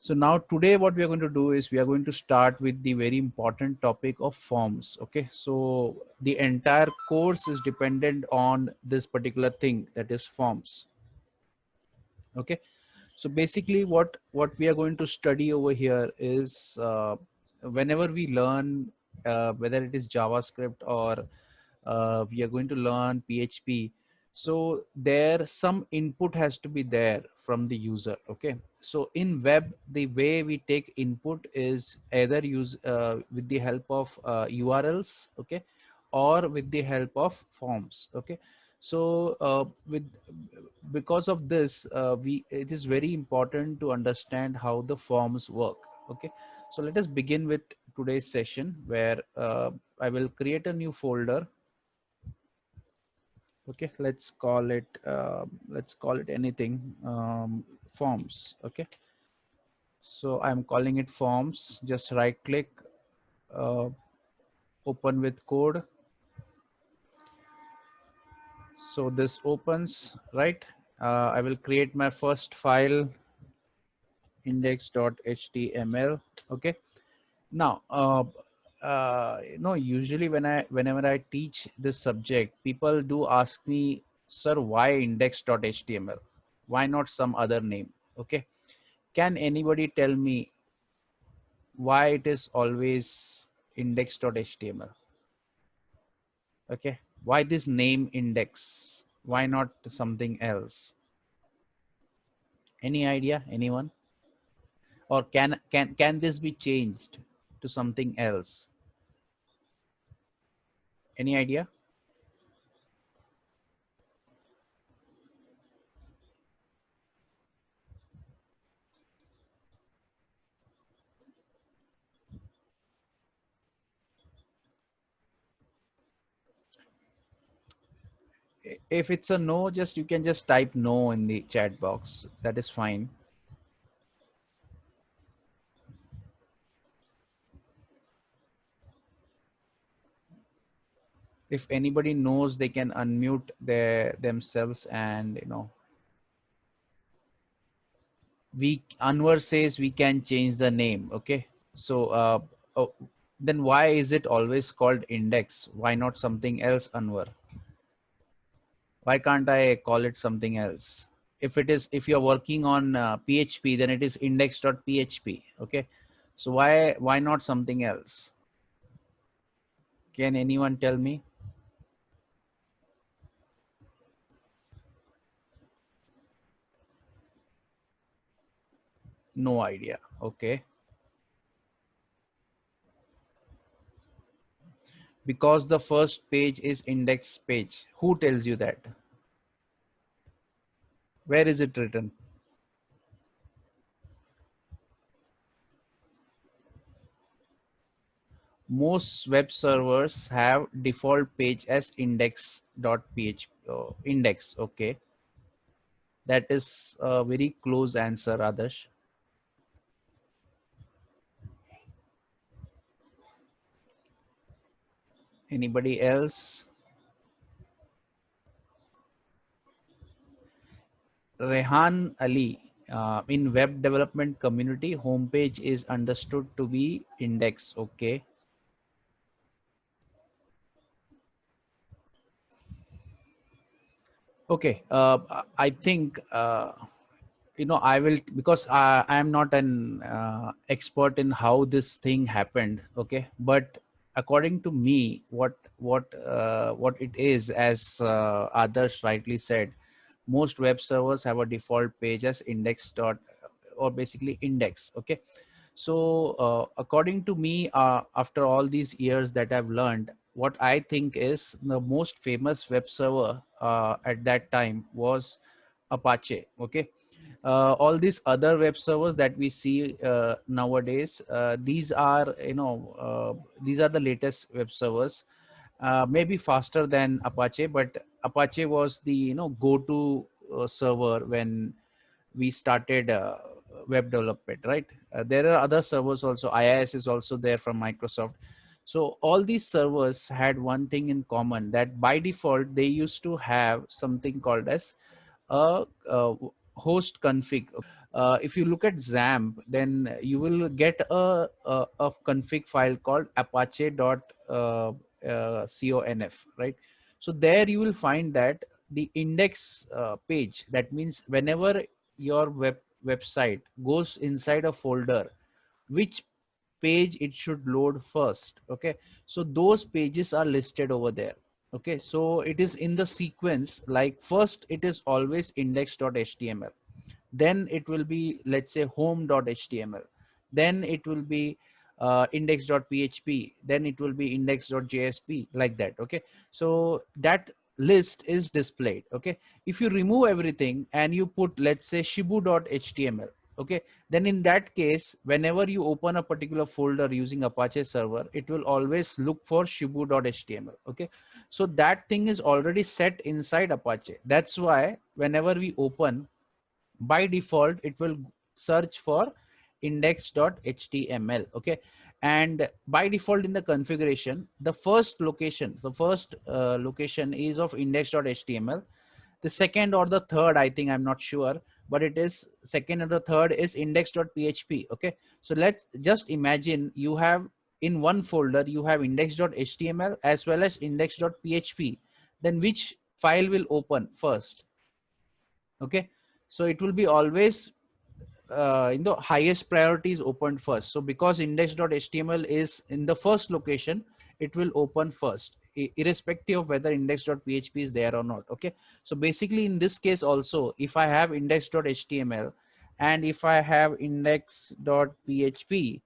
So now today what we are going to do is we are going to start with the very important topic of forms. Okay, so the entire course is dependent on this particular thing, that is forms. Okay, so basically what we are going to study over here is whenever we learn whether it is JavaScript or we are going to learn PHP, so there some input has to be there from the user. Okay, so in web the way we take input is either use with the help of URLs, okay, or with the help of forms. Okay, so with because of this we it is very important to understand how the forms work. Okay, so let us begin with today's session where I will create a new folder. Okay, let's call it anything, forms. Okay, so I'm calling it forms. Just right click, uh, open with code. So this opens, right? I will create my first file, index.html. Okay, now usually whenever I teach this subject, people do ask me, sir, why index.html, why not some other name? Okay, can anybody tell me why it is always index.html? Okay, why this name index, why not something else? Any idea, anyone? Or can this be changed to something else? Any idea? If it's a no, just you can just type no in the chat box, that is fine. If anybody knows, they can unmute themselves. And we Anwar says we can change the name. Okay, so oh, then why is it always called index? Why not something else, Anwar? Why can't I call it something else? If you're working on PHP, then it is index.php. Okay, so why not something else? Can anyone tell me? No idea. Okay, because the first page is index page. Who tells you that? Where is it written? Most web servers have default page as index.php. Index. Okay, that is a very close answer, Adarsh. Anybody else? Rehan Ali. In web development community, homepage is understood to be index. Okay. Okay. I think I will, because I am not an expert in how this thing happened. Okay, but according to me, what it is, as others rightly said, most web servers have a default page as index dot, or basically index. Okay, so according to me, after all these years that I've learned, what I think is the most famous web server at that time was Apache. Okay, all these other web servers that we see nowadays, these are the latest web servers, maybe faster than Apache, but Apache was the go-to server when we started web development, right? There are other servers also. IIS is also there from Microsoft. So all these servers had one thing in common, that by default they used to have something called as a host config. if you look at XAMPP, then you will get a config file called apache.conf, right? So there you will find that the index page, that means whenever your website goes inside a folder, which page it should load first. Okay, so those pages are listed over there. Okay, so it is in the sequence, like first it is always index.html, then it will be, let's say, home.html, then it will be index.php, then it will be index.jsp, like that. Okay, so that list is displayed. Okay, if you remove everything and you put, let's say, shibu.html, okay, then in that case, whenever you open a particular folder using Apache server, it will always look for shibu.html. Okay, so that thing is already set inside Apache. That's why whenever we open, by default it will search for index.html. Okay, and by default in the configuration, the first location, location is of index.html. The second or the third, I think, I'm not sure, but it is second or the third is index.php. Okay, so let's just imagine you have in one folder you have index.html as well as index.php, then which file will open first? Okay, so it will be always in the highest priority is opened first. So because index.html is in the first location, it will open first, irrespective of whether index.php is there or not. Okay, so basically in this case also, if I have index.html and if I have index.php,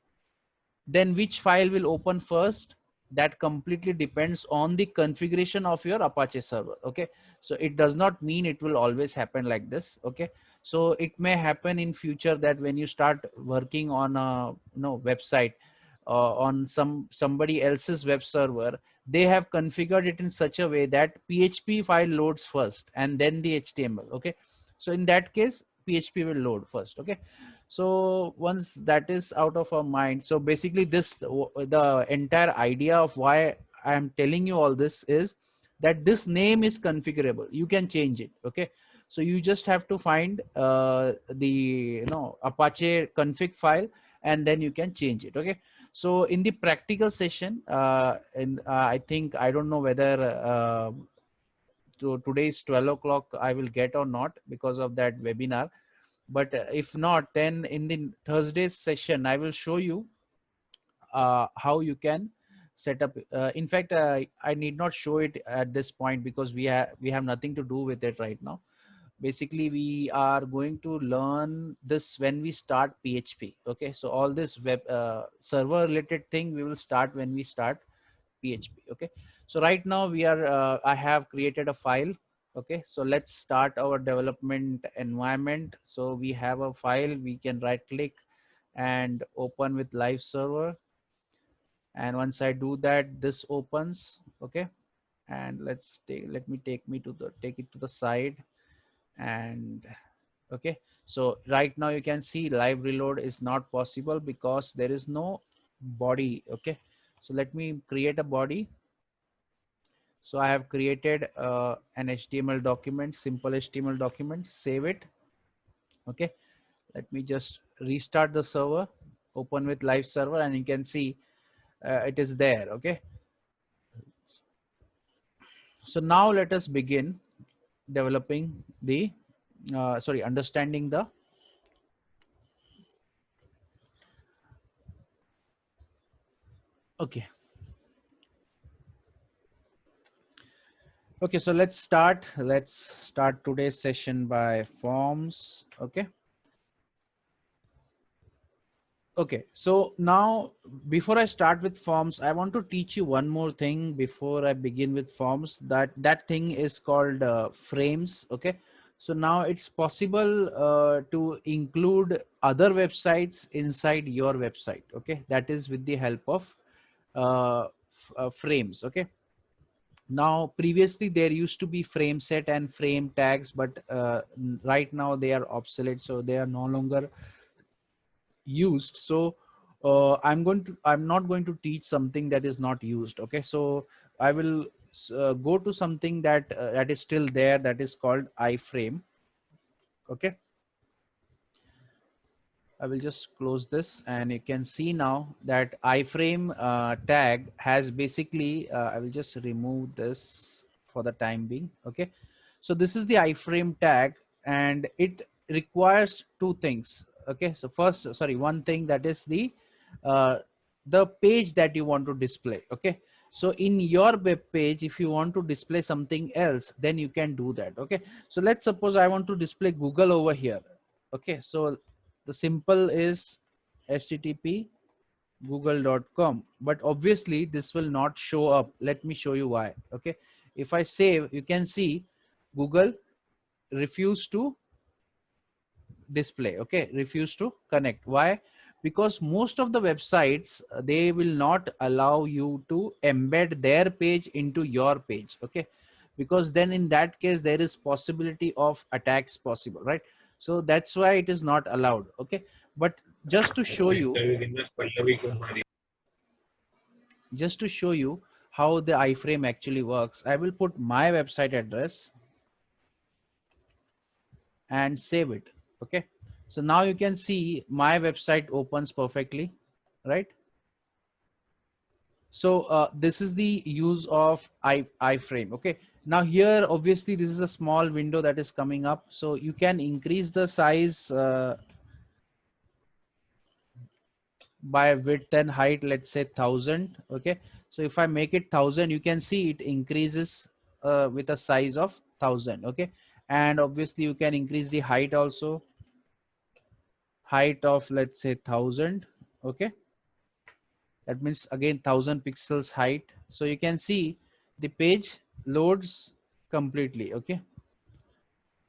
then which file will open first? That completely depends on the configuration of your Apache server. Okay, so it does not mean it will always happen like this. Okay, so it may happen in future that when you start working on a website on somebody else's web server, they have configured it in such a way that PHP file loads first and then the HTML. Okay, so in that case PHP will load first. Okay, so once that is out of our mind, so basically the entire idea of why I am telling you all this is that this name is configurable. You can change it. Okay, so you just have to find the Apache config file, and then you can change it. Okay, so in the practical session, I think, I don't know whether today's 12 o'clock I will get or not because of that webinar, but if not, then in the Thursday's session I will show you how you can set up. In fact, I need not show it at this point because we have nothing to do with it right now. Basically we are going to learn this when we start PHP. Okay, so all this web server related thing we will start when we start PHP. Okay, so right now we are I have created a file. Okay, so let's start our development environment. So we have a file, we can right click and open with live server, and once I do that, this opens. Okay, and let me take it to the side. And okay, so right now you can see live reload is not possible because there is no body. Okay, so let me create a body. So I have created an HTML document, simple HTML document, save it. Okay, let me just restart the server, open with live server, and you can see it is there. Okay, so now let us begin developing the understanding the. Okay, okay, so let's start today's session by forms. Okay, okay, so now before I start with forms, I want to teach you one more thing before I begin with forms. That thing is called frames. Okay, so now it's possible to include other websites inside your website. Okay, that is with the help of frames. Okay, now previously there used to be frame set and frame tags, but right now they are obsolete, so they are no longer used. So I'm not going to teach something that is not used. Okay, so I will go to something that is still there, that is called iframe. Okay, I will just close this, and you can see now that iframe tag has basically, I will just remove this for the time being. Okay. So this is the iframe tag, and it requires two things. Okay. So first, sorry, one thing, that is uh, the page that you want to display. Okay. So in your web page, if you want to display something else, then you can do that. Okay. So let's suppose I want to display Google over here. Okay. So the simple is http google.com, but obviously this will not show up. Let me show you why. Okay. If I save, you can see Google refuse to display. Okay. Refuse to connect. Why? Because most of the websites, they will not allow you to embed their page into your page. Okay. Because then in that case, there is possibility of attacks possible, right? So that's why it is not allowed. Okay. But just to show you, how the iframe actually works, I will put my website address and save it. Okay. So now you can see my website opens perfectly, right? So this is the use of iframe. Okay. Now here, obviously, this is a small window that is coming up. So you can increase the size by width and height, let's say 1000. Okay. So if I make it 1000, you can see it increases with a size of 1000. Okay. And obviously you can increase the height also, height of, let's say, 1000. Okay. That means again 1000 pixels height. So you can see the page loads completely. Okay.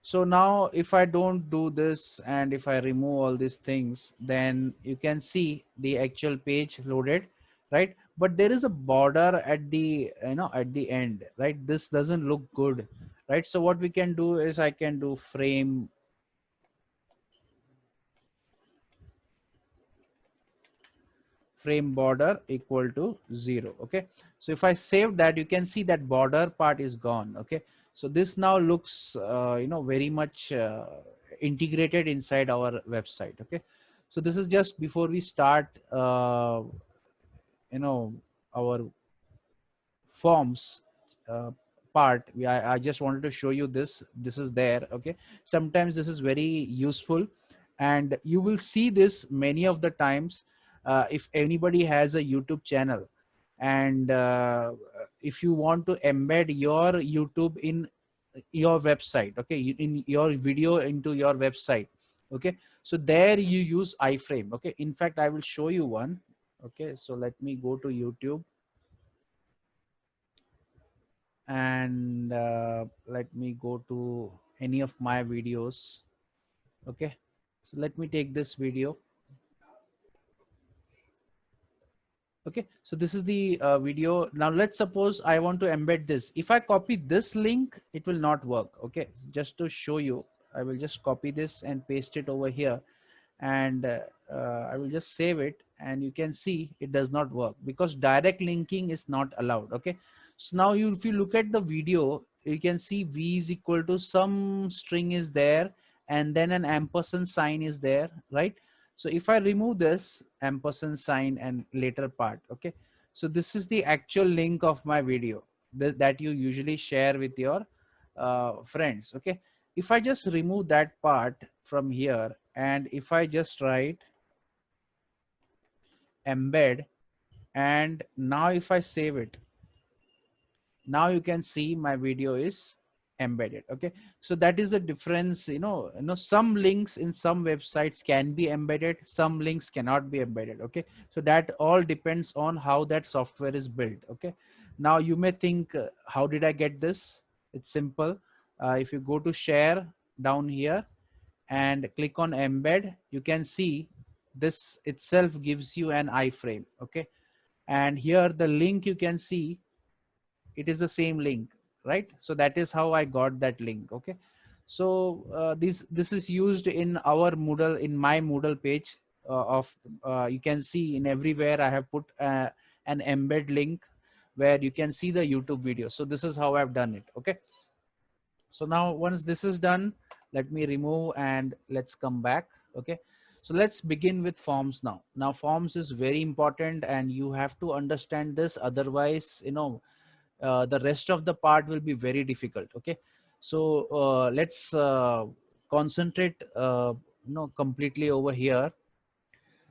So now if I don't do this, and if I remove all these things, then you can see the actual page loaded, right? But there is a border at the, at the end, right? This doesn't look good, right? So what we can do is I can do frame border equal to 0. Okay. So if I save that, you can see that border part is gone. Okay. So this now looks very much integrated inside our website. Okay. So this is just before we start you know our forms part. I just wanted to show you this is there. Okay. Sometimes this is very useful, and you will see this many of the times if anybody has a YouTube channel, and if you want to embed your YouTube in your website. Okay. In your video into your website. Okay. So there you use iframe. Okay. In fact, I will show you one. Okay. So let me go to YouTube, and let me go to any of my videos. Okay. So let me take this video. Okay. So this is the video. Now let's suppose I want to embed this. If I copy this link, it will not work. Okay. Just to show you, I will just copy this and paste it over here, and I will just save it, and you can see it does not work because direct linking is not allowed. Okay. So now if you look at the video, you can see v is equal to some string is there, and then an ampersand sign is there, right? So if I remove this ampersand sign and later part, okay, so this is the actual link of my video that you usually share with your friends. Okay. If I just remove that part from here, and if I just write embed, and now if I save it, now you can see my video is embedded. Okay. So that is the difference. Some links in some websites can be embedded, some links cannot be embedded. Okay. So that all depends on how that software is built. Okay. Now you may think, how did I get this? It's simple. If you go to share down here and click on embed, you can see this itself gives you an iframe. Okay. And here the link, you can see it is the same link, right? So that is how I got that link. Okay. So this is used in our Moodle, in my Moodle page of you can see in everywhere I have put an embed link where you can see the YouTube video. So this is how I've done it. Okay. So now once this is done, let me remove and let's come back. Okay. So let's begin with forms now. Now forms is very important and you have to understand this, otherwise the rest of the part will be very difficult. Okay, so let's concentrate completely over here.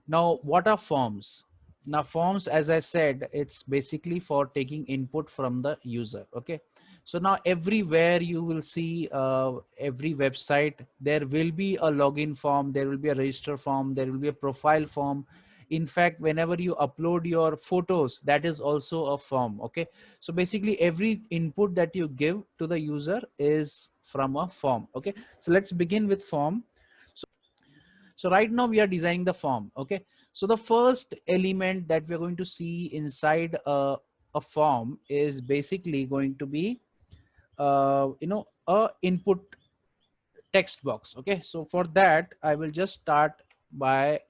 Now, what are forms? Now, forms, as I said, it's basically for taking input from the user. Okay. So now everywhere you will see every website, there will be a login form, there will be a register form, there will be a profile form. In fact, whenever you upload your photos, that is also a form. Okay. So basically every input that you give to the user is from a form. Okay. So let's begin with form. So right now we are designing the form. Okay. So the first element that we're going to see inside a form is basically going to be, a input text box. Okay. So for that, I will just start by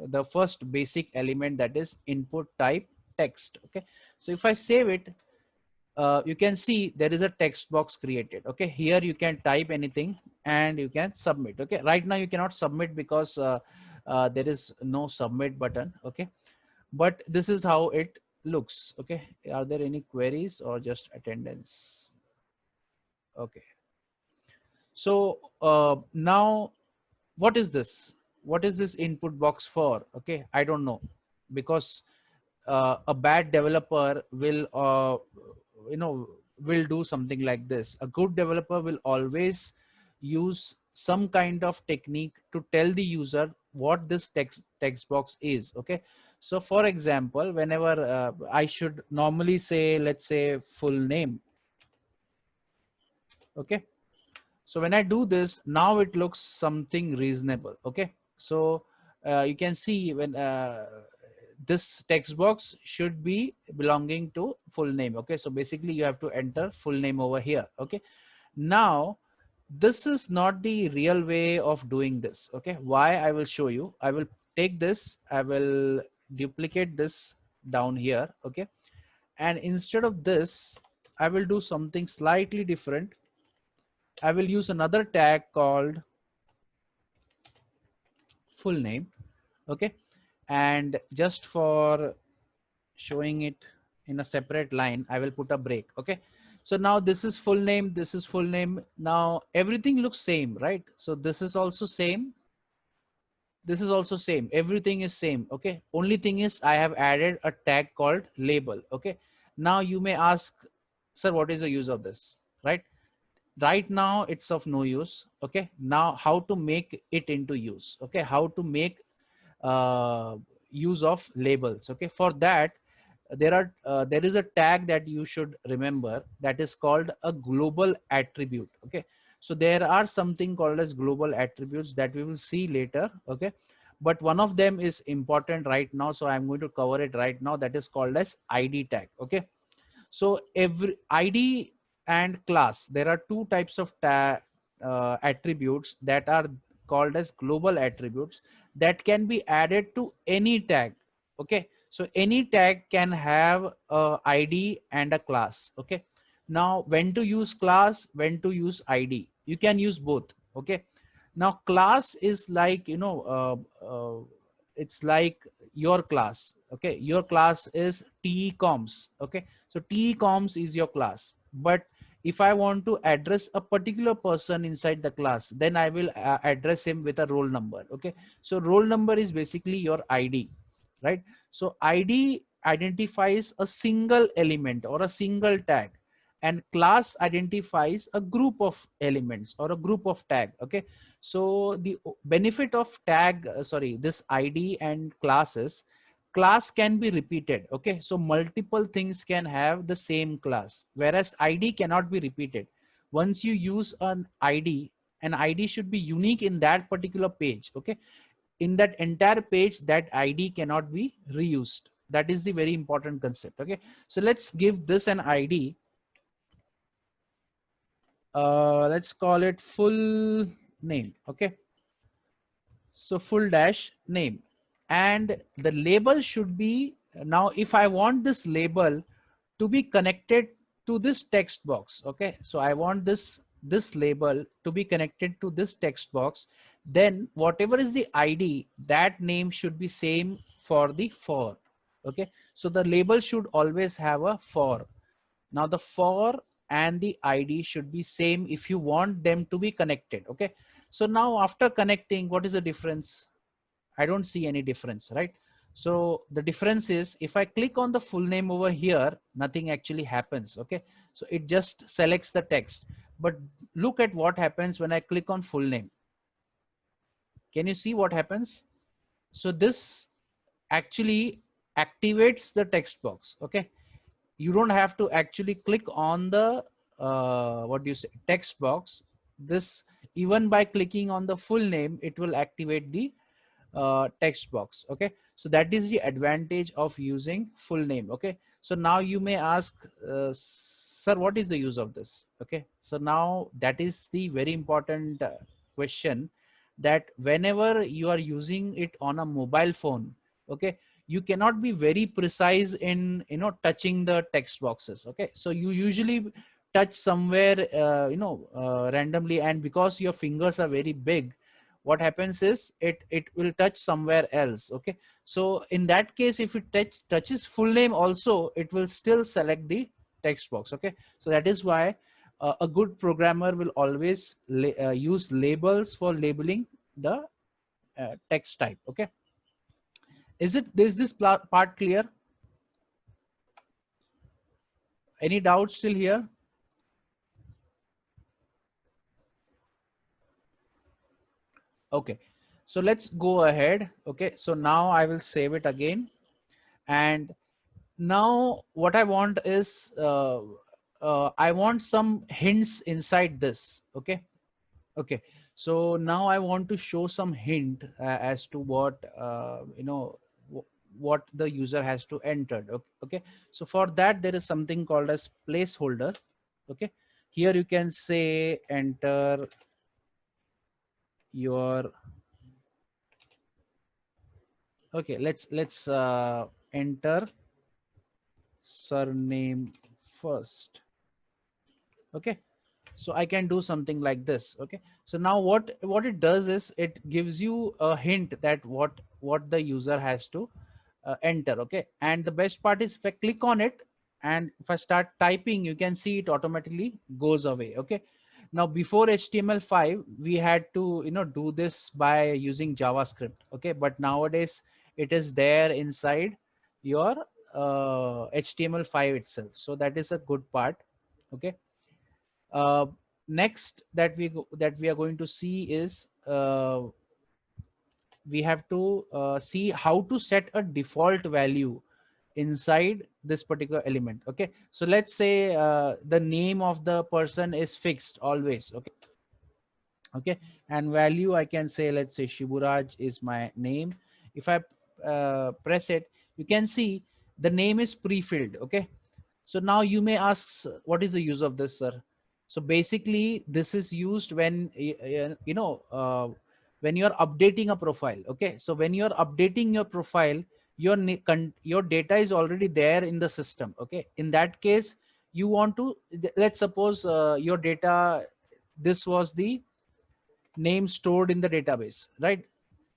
the first basic element, that is input type text. Okay. So if I save it, you can see there is a text box created. Okay, here you can type anything and you can submit. Okay, right now you cannot submit because there is no submit button. Okay, but this is how it looks. Okay, are there any queries or just attendance? Okay, so now what is this? What is this input box for? Okay, I don't know, because a bad developer will you know will do something like this. A good developer will always use some kind of technique to tell the user what this text box is. Okay, so for example, whenever I should normally say, let's say full name. Okay, so when I do this, now it looks something reasonable. Okay, so you can see when this text box should be belonging to full name. Okay, so basically you have to enter full name over here. Okay, now this is not the real way of doing this. Okay, why? I will show you. I will take this, I will duplicate this down here. Okay, and instead of this, I will do something slightly different. I will use another tag called full name. Okay, and just for showing it in a separate line, I will put a break. Okay, so now this is full name, this is full name. Now everything looks same, right? So this is also same, this is also same, everything is same. Okay, only thing is I have added a tag called label. Okay, now you may ask, sir, what is the use of this? Right now it's of no use. Okay, now how to make it into use? Okay, how to make uh, use of labels? Okay, for that there is a tag that you should remember, that is called a global attribute. Okay, so there are something called as global attributes that we will see later. Okay, but one of them is important right now, so I'm going to cover it right now. That is called as id tag. Okay, so every id and class, there are two types of attributes that are called as global attributes that can be added to any tag. Okay, so any tag can have a id and a class. Okay, now when to use class, when to use id, you can use both. Okay, now class is like, it's like your class. Okay, your class is tecoms. Okay, so tecoms is your class, but if I want to address a particular person inside the class, then I will address him with a roll number. Okay, so roll number is basically your id, right? So id identifies a single element or a single tag, and class identifies a group of elements or a group of tag. Okay, so the benefit of tag, sorry, this id and classes, class can be repeated. Okay, so multiple things can have the same class, whereas id cannot be repeated. Once you use an id should be unique in that particular page. Okay, in that entire page, that id cannot be reused. That is the very important concept. Okay, so let's give this an id. Let's call it full name. Okay, so full dash name, and the label should be, now if I want this label to be connected to this text box. Okay, so I want this this label to be connected to this text box, then whatever is the ID, that name should be same for the for. Okay, so the label should always have a for. Now the for and the ID should be same if you want them to be connected. Okay, so now after connecting, what is the difference? I don't see any difference, right? So the difference is if I click on the full name over here, nothing actually happens. Okay, so it just selects the text. But look at what happens when I click on full name. Can you see what happens? So this actually activates the text box. Okay, you don't have to actually click on the what do you say, text box. This, even by clicking on the full name, it will activate the text box. Okay, so that is the advantage of using full name. Okay, so now you may ask, sir, what is the use of this? Okay, so now that is the very important question, that whenever you are using it on a mobile phone, okay, you cannot be very precise in, you know, touching the text boxes. Okay, so you usually touch somewhere randomly, and because your fingers are very big, what happens is it will touch somewhere else. Okay, so in that case, if it touches full name also, it will still select the text box. Okay, so that is why a good programmer will always use labels for labeling the text type. Okay, is this part clear? Any doubts still here? Okay, so let's go ahead. Okay, so now I will save it again, and now what I want is I want some hints inside this. Okay, okay, so now I want to show some hint as to what what the user has to enter. Okay, okay, so for that there is something called as placeholder. Okay, here you can say enter your, okay, let's enter surname first. Okay, so I can do something like this. Okay, so now what it does is it gives you a hint that what the user has to enter. Okay, and the best part is if I click on it and if I start typing, you can see it automatically goes away. Okay, now before HTML5 we had to, you know, do this by using JavaScript. Okay, but nowadays it is there inside your HTML5 itself, so that is a good part. Okay, uh, next that we are going to see is we have to see how to set a default value inside this particular element. Okay, so let's say the name of the person is fixed always. Okay, okay, and value I can say, let's say Shiburaj is my name. If I press it, you can see the name is pre-filled. Okay, so now you may ask, what is the use of this, sir? So basically, this is used when when you are updating a profile. Okay, so when you are updating your profile, your data is already there in the system. Okay, in that case, you want to, let's suppose your data, this was the name stored in the database, right?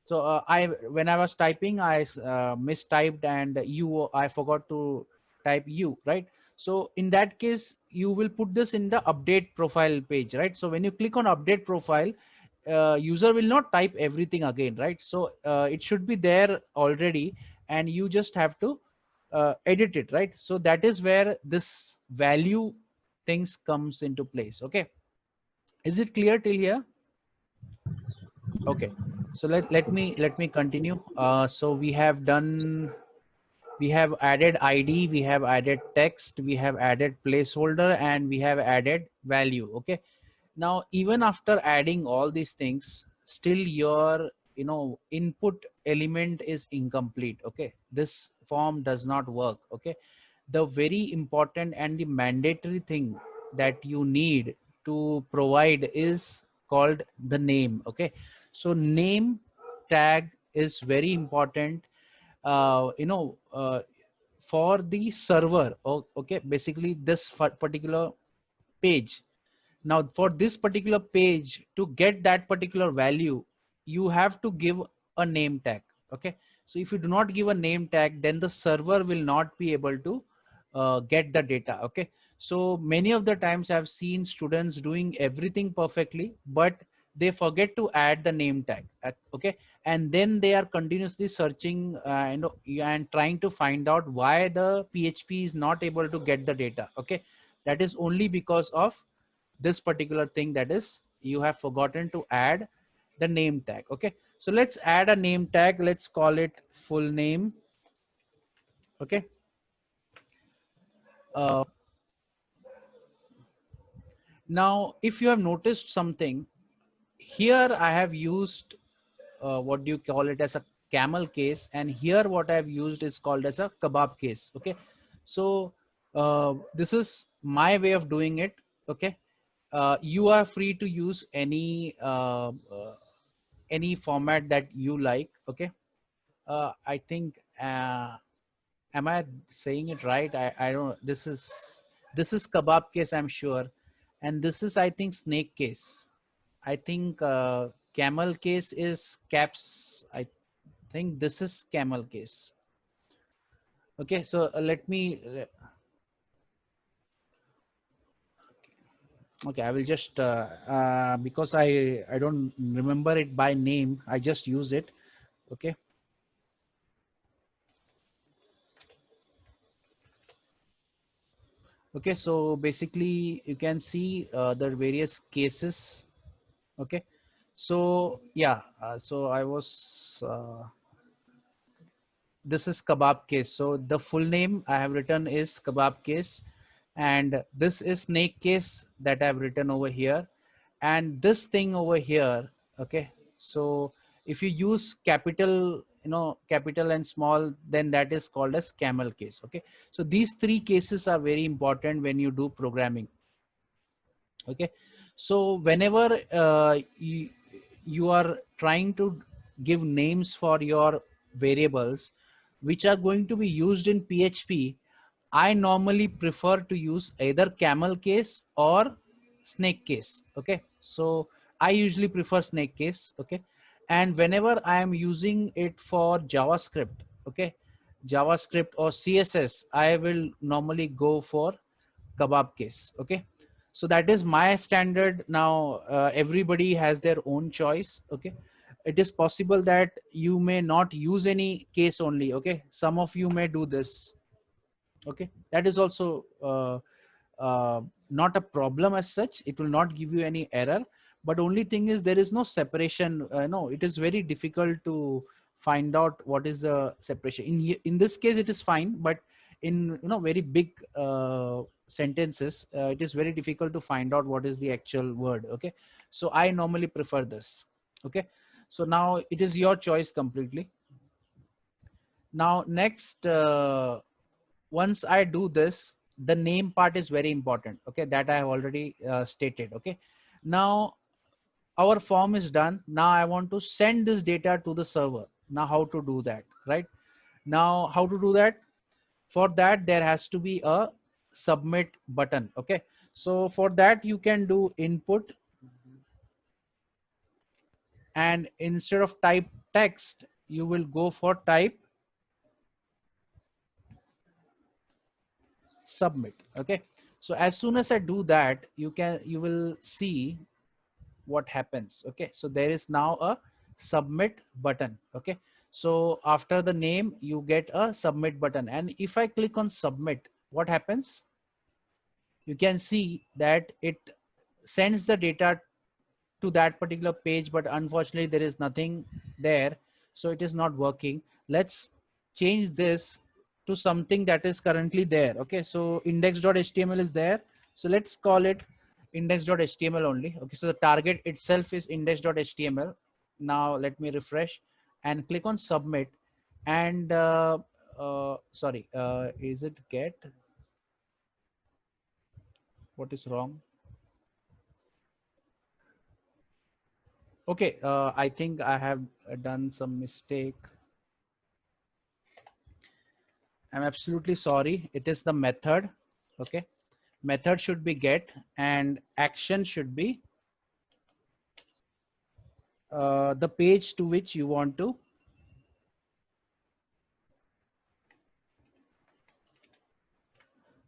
So I when I was typing, I mistyped, and you, I forgot to type you, right? So in that case, you will put this in the update profile page, right? So when you click on update profile, user will not type everything again, right? So it should be there already, and you just have to edit it, right? So that is where this value things comes into place. Okay, is it clear till here? Okay, so let me continue. So we have done, we have added ID, we have added text, we have added placeholder, and we have added value. Okay, now even after adding all these things, still your, you know, input element is incomplete. Okay, this form does not work. Okay, the very important and the mandatory thing that you need to provide is called the name. Okay, so name tag is very important, uh, you know uh, for the server. Okay, basically this particular page, Now for this particular page, to get that particular value, you have to give a name tag. Okay. So if you do not give a name tag, then the server will not be able to get the data. Okay. So many of the times I've seen students doing everything perfectly, but they forget to add the name tag. Okay. And then they are continuously searching and trying to find out why the PHP is not able to get the data. Okay. That is only because of this particular thing, that is you have forgotten to add the name tag. Okay, so let's add a name tag. Let's call it full name. Okay. uh, Now if you have noticed something here, I have used what do you call it, as a camel case, and here what I've used is called as a kebab case. Okay, so this is my way of doing it. Okay, you are free to use any format that you like. Okay, I think am I saying it right? I don't, this is kebab case, I'm sure, and this is, I think, snake case. I think camel case is caps. I think this is camel case. Okay, so let me okay, I will just because I don't remember it by name, I just use it. Okay. Okay, so basically you can see the various cases. Okay, so yeah, so I was this is kebab case. So the full name I have written is kebab case, and this is snake case that I've written over here, and this thing over here. Okay, so if you use capital, capital and small, then that is called as camel case. Okay, so these three cases are very important when you do programming. Okay, so whenever you are trying to give names for your variables which are going to be used in PHP, I normally prefer to use either camel case or snake case. Okay, so I usually prefer snake case. Okay, and whenever I am using it for JavaScript, okay, JavaScript or CSS, I will normally go for kebab case. Okay, so that is my standard. Now everybody has their own choice. Okay, it is possible that you may not use any case only. Okay, some of you may do this. Okay, that is also not a problem as such. It will not give you any error, but only thing is there is no separation. No, it is very difficult to find out what is the separation in this case. It is fine, but in very big sentences, it is very difficult to find out what is the actual word. Okay, so I normally prefer this. Okay, so now it is your choice completely. Now next, once I do this, the name part is very important. Okay, that I have already stated. Okay, now our form is done. Now I want to send this data to the server. Now how to do that? Right now, how to do that? For that, there has to be a submit button. Okay, so for that you can do input, and instead of type text, you will go for type submit. Okay, so as soon as I do that, you will see what happens. Okay, so there is now a submit button. Okay, so after the name you get a submit button, and if I click on submit, what happens? You can see that it sends the data to that particular page, but unfortunately there is nothing there, so it is not working. Let's change this to something that is currently there. Okay, so index.html is there, so let's call it index.html only. Okay, so the target itself is index.html. Now let me refresh and click on submit, and sorry, is it get, what is wrong? Okay, I think I have done some mistake. I'm absolutely sorry. It is the method. Okay. method should be get, and action should be the page to which you want to.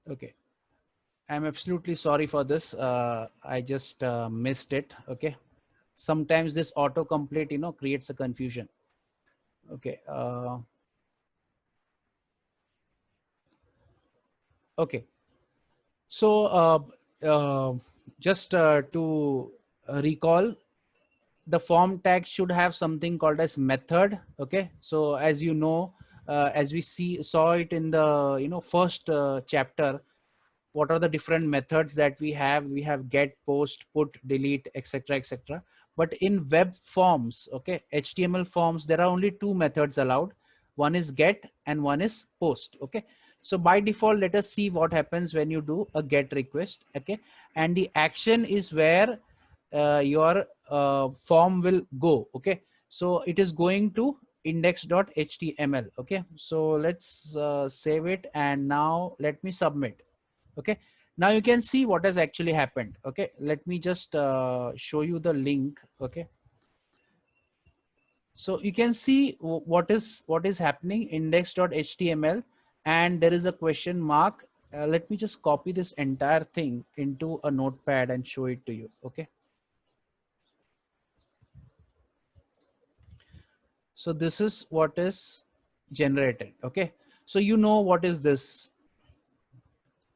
Okay, I'm absolutely sorry for this. I just missed it. Okay, sometimes this autocomplete, creates a confusion. Okay. Okay. So just to recall, the form tag should have something called as method. Okay, so as you know, as we saw it in the first chapter, what are the different methods that we have get, post, put, delete, etc, etc. But in web forms, okay, HTML forms, there are only two methods allowed. One is get and one is post. Okay, so by default, let us see what happens when you do a get request. Okay, and the action is where your form will go. Okay, so it is going to index.html. Okay, so let's save it, and now let me submit. Okay, now you can see what has actually happened. Okay, let me just show you the link. Okay, so you can see what is happening, index.html, and there is a question mark. Let me just copy this entire thing into a notepad and show it to you. Okay, so this is what is generated. Okay, so you know what is this,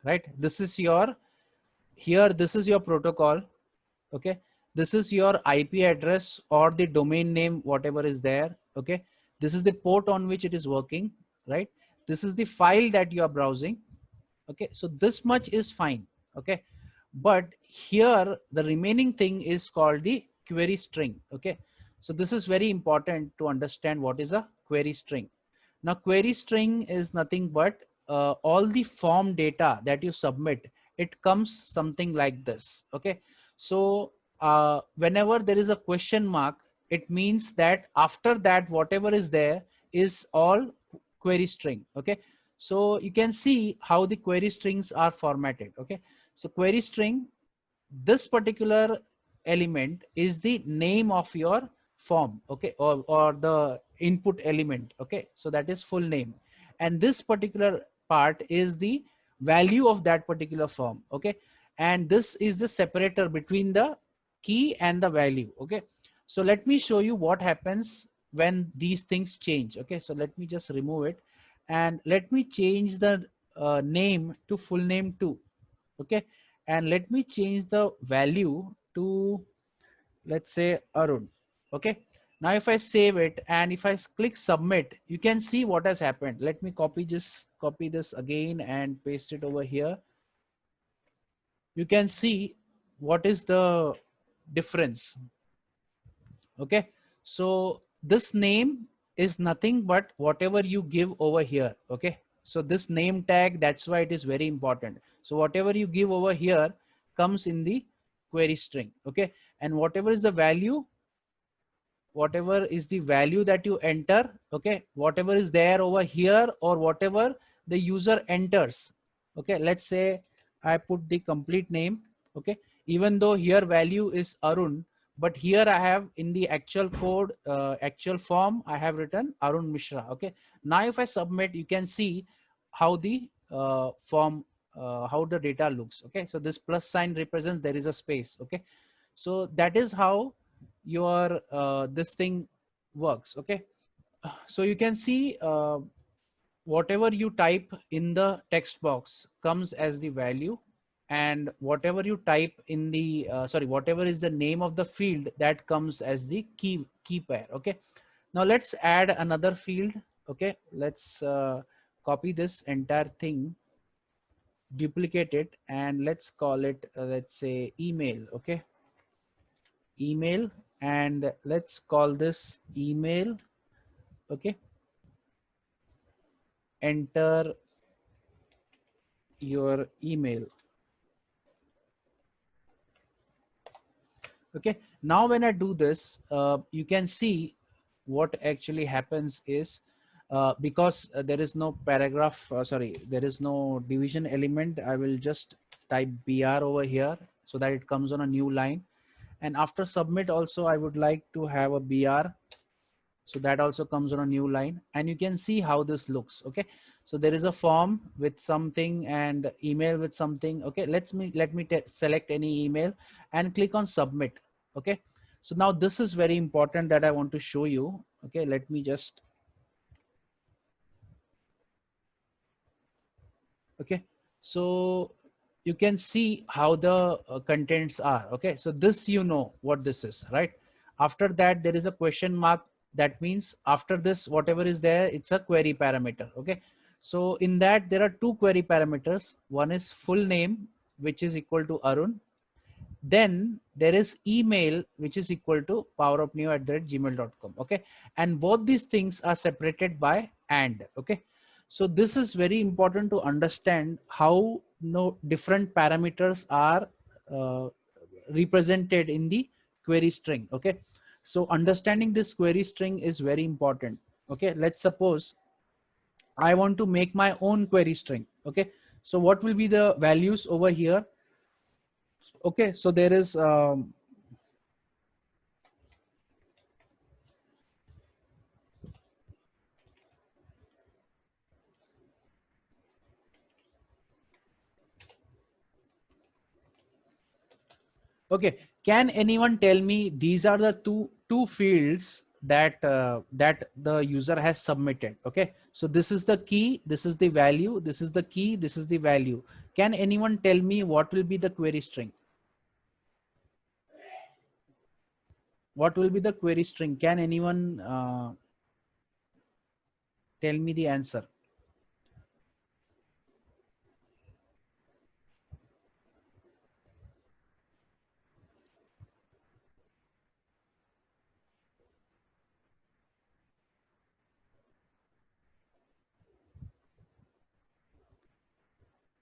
right? This is your, here this is your protocol. Okay, this is your IP address or the domain name, whatever is there. Okay, this is the port on which it is working, right? This is the file that you are browsing. Okay, so this much is fine. Okay, but here the remaining thing is called the query string. Okay, so this is very important to understand what is a query string. Now query string is nothing but all the form data that you submit, it comes something like this. Okay, so whenever there is a question mark, it means that after that whatever is there is all query string. Okay, so you can see how the query strings are formatted. Okay, so query string, this particular element is the name of your form. Okay, or the input element. Okay, so that is full name, and this particular part is the value of that particular form. Okay, and this is the separator between the key and the value. Okay, so let me show you what happens when these things change. Okay, so let me just remove it, and let me change the name to full name too. Okay, and let me change the value to, let's say, Arun. Okay, now if I save it and if I click submit, you can see what has happened. Let me copy this again and paste it over here. You can see what is the difference. Okay, so this name is nothing but whatever you give over here. Okay, so this name tag, that's why it is very important. So whatever you give over here comes in the query string. Okay, and whatever is the value, whatever is the value that you enter, okay, whatever is there over here or whatever the user enters. Okay, let's say I put the complete name. Okay, even though here value is Arun, but here I have in the actual code, actual form, I have written Arun Mishra. Okay, now if I submit, you can see how the form, how the data looks. Okay, so this plus sign represents there is a space. Okay, so that is how your this thing works. Okay, so you can see whatever you type in the text box comes as the value, and whatever you type in the sorry, whatever is the name of the field, that comes as the key pair. Okay, now let's add another field. Okay, let's copy this entire thing, duplicate it, and let's call it let's say email. Okay, email, and let's call this email. Okay, enter your email. Okay, now when I do this, you can see what actually happens is because there is no paragraph, sorry, there is no division element, I will just type BR over here so that it comes on a new line. And after submit also, I would like to have a BR. So that also comes on a new line, and you can see how this looks. Okay. So there is a form with something and email with something. Okay. Let me select any email and click on submit. Okay. So now this is very important that I want to show you. Okay. Let me just, okay. So you can see how the contents are. Okay. So this, you know what this is, right? After that, there is a question mark. That means after this, whatever is there, it's a query parameter. Okay. So in that, there are two query parameters. One is full name, which is equal to Arun. Then there is email, which is equal to powerofneo@gmail.com. Okay. And both these things are separated by and. Okay. So this is very important to understand how different parameters are uh, represented in the query string. Okay. So understanding this query string is very important. Okay. Let's suppose I want to make my own query string. Okay. So what will be the values over here? Okay. So there is, okay, can anyone tell me these are the two fields that that the user has submitted? Okay, so this is the key, this is the value, this is the key, this is the value. Can anyone tell me what will be the query string? What will be the query string? Can anyone tell me the answer?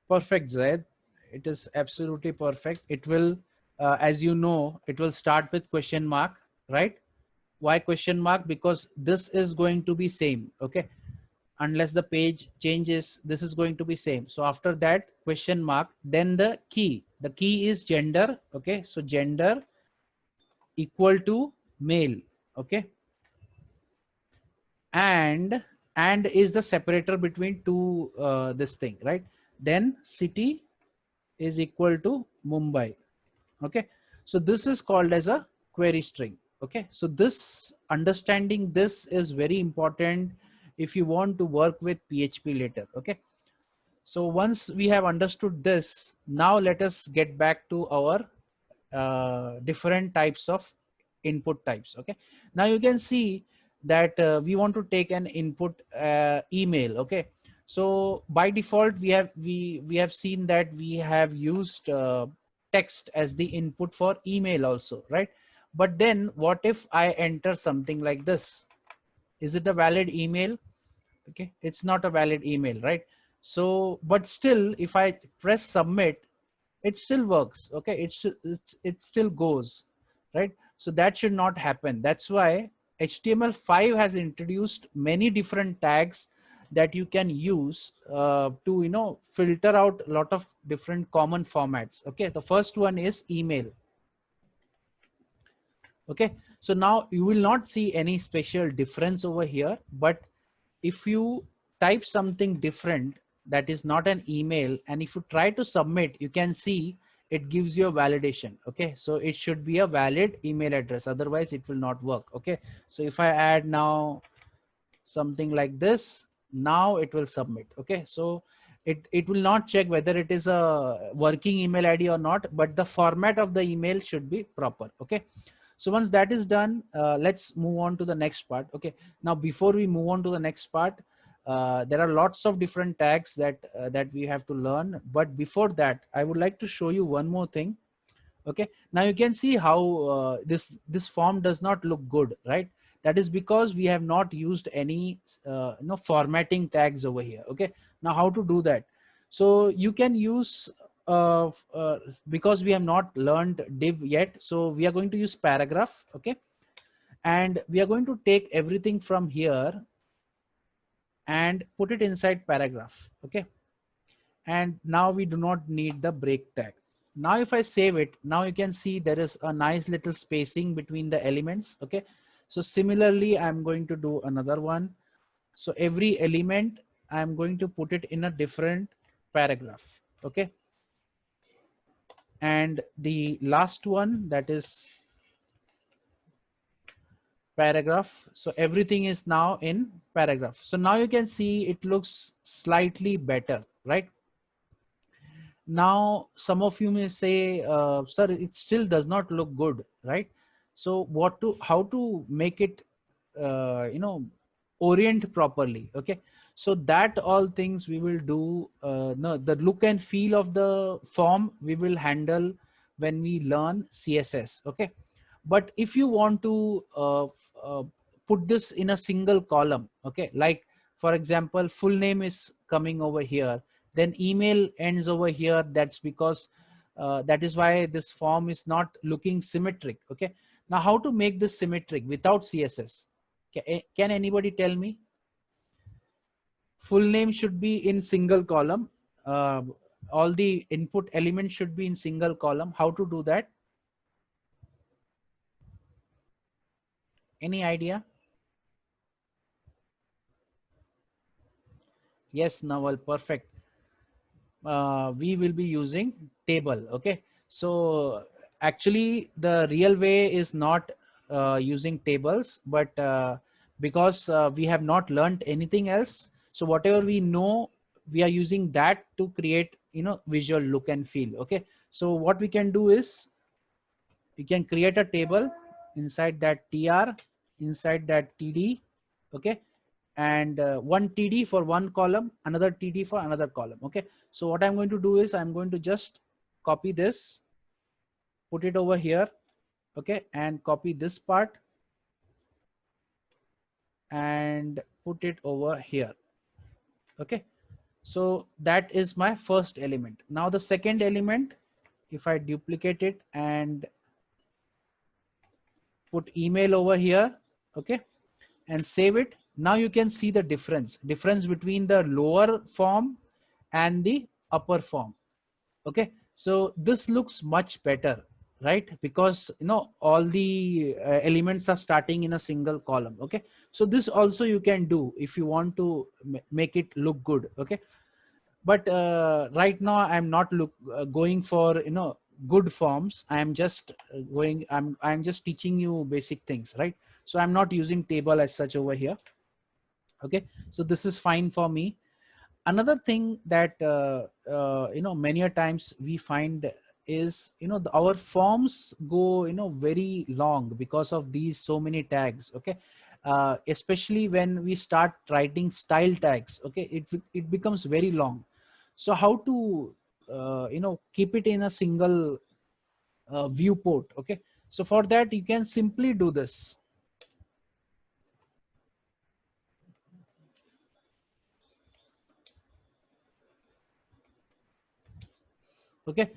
Perfect, Zaid. It is absolutely perfect. It will, as you know, it will start with question mark, right? Why question mark? Because this is going to be same. Okay. Unless the page changes, this is going to be same. So after that question mark, then the key is gender. Okay. So gender equal to male. Okay. And is the separator between two, this thing, right? Then city is equal to Mumbai. Okay. So this is called as a query string. Okay. So this, understanding this is very important if you want to work with PHP later. Okay. So once we have understood this, now let us get back to our different types of input types. Okay. Now you can see that we want to take an input email. Okay. So by default, we have seen that we have used text as the input for email also, right? But then what if I enter something like this? Is it a valid email? Okay, it's not a valid email, right? So but still, if I press submit, it still works. Okay, it still goes, right? So that should not happen. That's why HTML5 has introduced many different tags that you can use to, you know, filter out a lot of different common formats. Okay, the first one is email. Okay, so now you will not see any special difference over here, but if you type something different that is not an email, and if you try to submit, you can see it gives you a validation. Okay, so it should be a valid email address, otherwise it will not work. Okay, so if I add now something like this, now it will submit. Okay, so it will not check whether it is a working email ID or not, but the format of the email should be proper. Okay, so once that is done, let's move on to the next part. Okay, now before we move on to the next part, there are lots of different tags that we have to learn, but before that I would like to show you one more thing. Okay, now you can see how this form does not look good, right? That is because we have not used any formatting tags over here. Okay, now how to do that? So you can use because we have not learned div yet, so we are going to use paragraph. Okay, and we are going to take everything from here and put it inside paragraph. Okay, and now we do not need the break tag. Now if I save it, now you can see there is a nice little spacing between the elements. Okay, so similarly I'm going to do another one. So every element I'm going to put it in a different paragraph. Okay, and the last one, that is paragraph. So everything is now in paragraph. So now you can see it looks slightly better, right? Now some of you may say, sir, it still does not look good, right? So how to make it orient properly? Okay, so that all things we will do. No, the look and feel of the form we will handle when we learn CSS. Okay, but if you want to put this in a single column, okay, like for example full name is coming over here, then email ends over here, that's because that is why this form is not looking symmetric. Okay, now how to make this symmetric without CSS? Can anybody tell me? Full name should be in single column. uh, all the input elements should be in single column. How to do that? Any idea? Yes, Nawal, perfect. We will be using table. Okay, so actually the real way is not using tables, but because we have not learned anything else, so whatever we know, we are using that to create visual look and feel. Okay, so what we can do is we can create a table inside that tr, inside that td. Okay, and one TD for one column, another TD for another column. Okay, so what I'm going to do is I'm going to just copy this, put it over here. Okay, and copy this part and put it over here. Okay, so that is my first element. Now the second element, if I duplicate it and put email over here, okay, and save it, now you can see the difference between the lower form and the upper form. Okay, so this looks much better, right? Because all the elements are starting in a single column. Okay, so this also you can do if you want to make it look good. Okay, but right now I'm not going for good forms. I'm just I'm just teaching you basic things, right? So I'm not using table as such over here. Okay, so this is fine for me. Another thing that many a times we find is our forms go very long because of these so many tags. Okay, especially when we start writing style tags. Okay, it becomes very long. So how to keep it in a single viewport? Okay, so for that you can simply do this. Okay,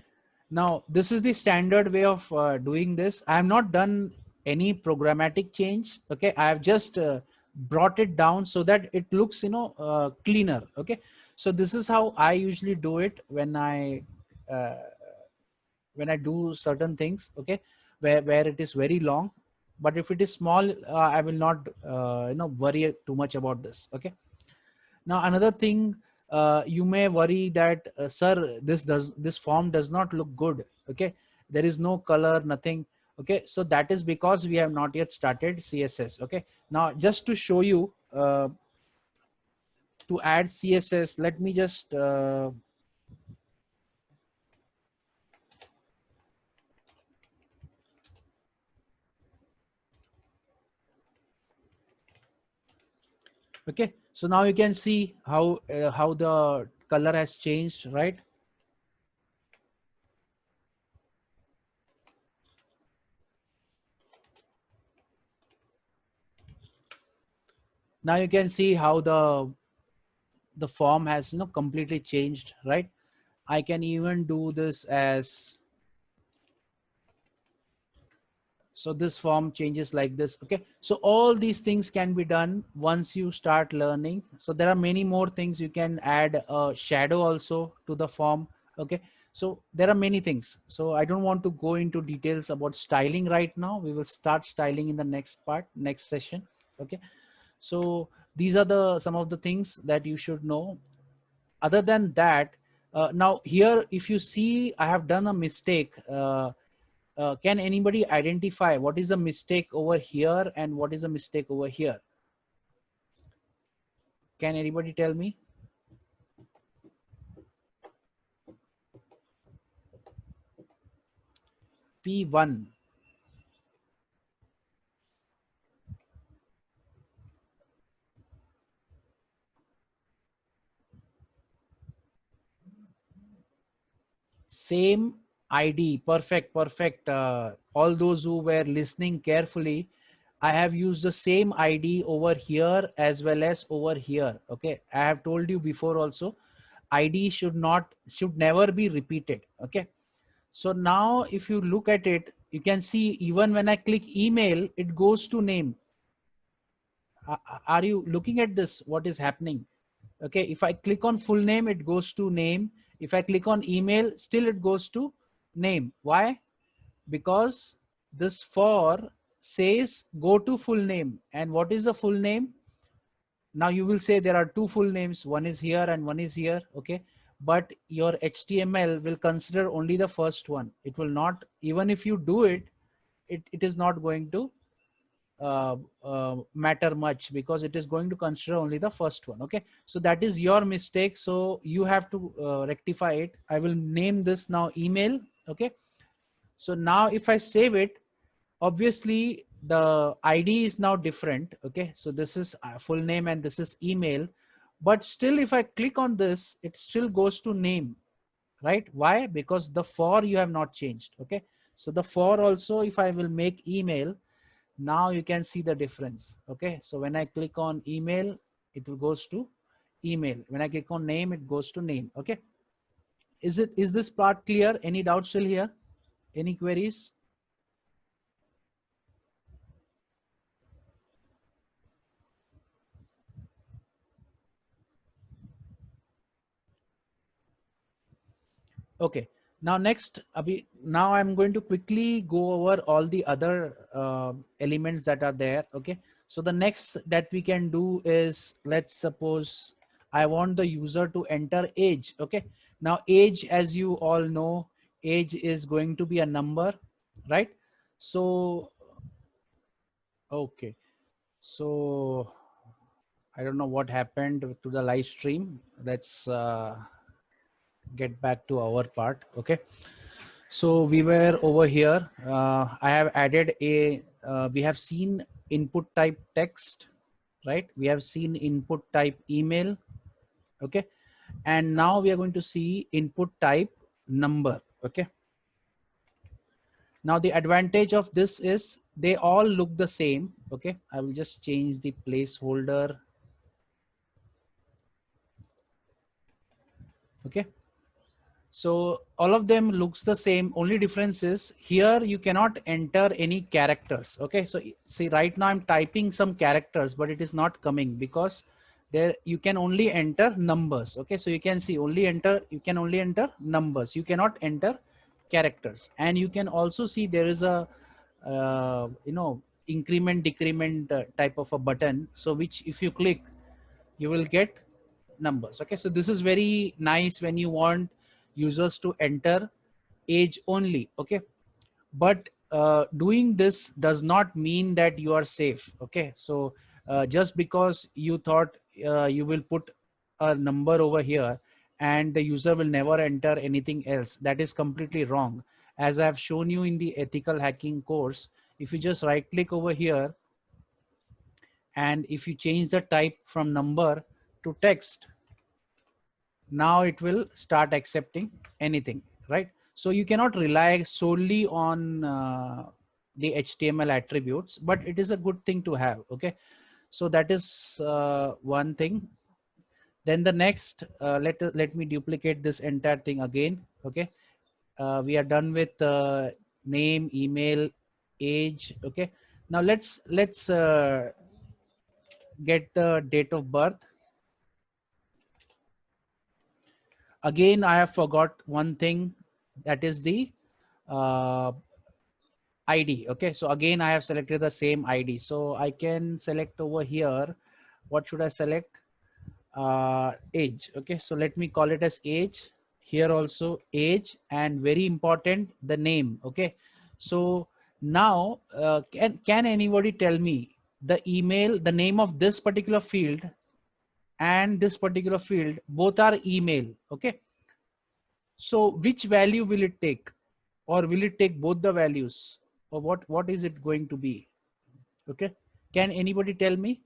now this is the standard way of doing this. I have not done any programmatic change. Okay, I have just brought it down so that it looks cleaner. Okay, so this is how I usually do it uh, when I do certain things. Okay, where it is very long, but if it is small, I will not worry too much about this. Okay, now another thing, you may worry that sir, this form does not look good. Okay, there is no color, nothing. Okay, so that is because we have not yet started CSS. Okay, now just to show you, to add CSS, let me just okay, so now you can see how the color has changed, right? Now you can see how the form has completely changed, right? I can even do this as, So this form changes like this. Okay, so all these things can be done once you start learning. So there are many more things. You can add a shadow also to the form. Okay, so there are many things. So I don't want to go into details about styling right now. We will start styling in the next part, next session. Okay, so these are the some of the things that you should know. Other than that, now here if you see I have done a mistake. Can anybody identify what is the mistake over here and what is the mistake over here? Can anybody tell me? P1. Same ID. Perfect, perfect. All those who were listening carefully, I have used the same ID over here as well as over here. Okay, I have told you before also, ID should never be repeated. Okay, so now if you look at it, you can see even when I click email, it goes to name. Are you looking at this? What is happening? Okay, if I click on full name, it goes to name. If I click on email, still it goes to name. Why? Because this for says go to full name. And what is the full name? Now you will say there are two full names. One is here and one is here. Okay, but your HTML will consider only the first one. It will not, even if you do it, it is not going to matter much, because it is going to consider only the first one. Okay, so that is your mistake, so you have to rectify it. I will name this now email. Okay, so now if I save it, obviously the ID is now different. Okay, so this is full name and this is email, but still if I click on this, it still goes to name, right? Why? Because the for you have not changed. Okay, so the for also, if I will make email, now you can see the difference. Okay, so when I click on email, it will goes to email. When I click on name, it goes to name. Okay, is this part clear? Any doubts still here? Any queries? Okay, now next now I'm going to quickly go over all the other elements that are there. Okay, so the next that we can do is, let's suppose I want the user to enter age. Okay, now age, as you all know, age is going to be a number, right? So okay, so I don't know what happened to the live stream. Let's get back to our part. Okay, so we were over here. I have added we have seen input type text, right? We have seen input type email. Okay, and now we are going to see input type number. Okay, now the advantage of this is they all look the same. Okay, I will just change the placeholder. Okay, so all of them looks the same. Only difference is here you cannot enter any characters. Okay, so see right now I'm typing some characters, but it is not coming because there you can only enter numbers. Okay, so you can see you can only enter numbers. You cannot enter characters. And you can also see there is a increment decrement type of a button. So which if you click, you will get numbers. Okay, so this is very nice when you want users to enter age only. Okay, but doing this does not mean that you are safe. Okay, so just because you thought you will put a number over here and the user will never enter anything else, that is completely wrong. As I have shown you in the ethical hacking course, if you just right click over here and if you change the type from number to text, now it will start accepting anything, right? So you cannot rely solely on the HTML attributes, but it is a good thing to have. Okay, so that is one thing. Then the next, let me duplicate this entire thing again. Okay, we are done with name, email, age. Okay, now let's get the date of birth. Again, I have forgot one thing, that is the uh, ID. Okay, so again I have selected the same ID, so I can select over here. What should I select? Age. Okay, so let me call it as age. Here also age, and very important, the name. Okay, so now can anybody tell me the email, the name of this particular field and this particular field, both are email. Okay, so which value will it take, or will it take both the values, or what is it going to be? Okay, can anybody tell me?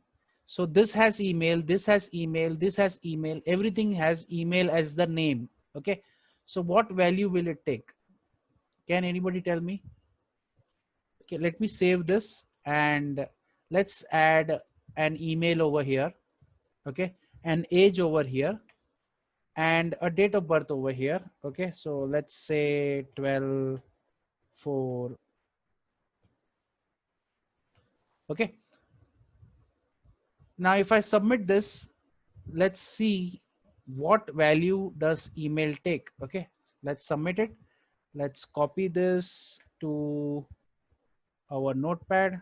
So this has email, this has email, this has email, everything has email as the name. Okay, so what value will it take? Can anybody tell me? Okay, let me save this, and let's add an email over here. Okay, an age over here, and a date of birth over here. Okay, so let's say 12/4. Okay, now if I submit this, let's see what value does email take. Okay, let's submit it. Let's copy this to our notepad,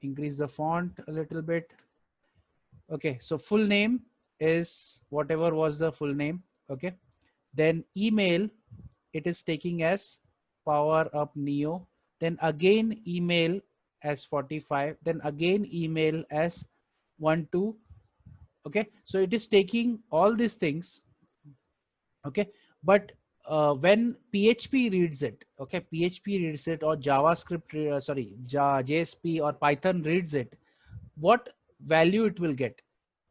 increase the font a little bit. Okay, so full name is whatever was the full name. Okay, then email, it is taking as Power Up Neo, then again email as 45, then again email as 12. Okay, so it is taking all these things. Okay, but when PHP reads it, okay, PHP reads it, or JavaScript, JSP or Python reads it, what value it will get?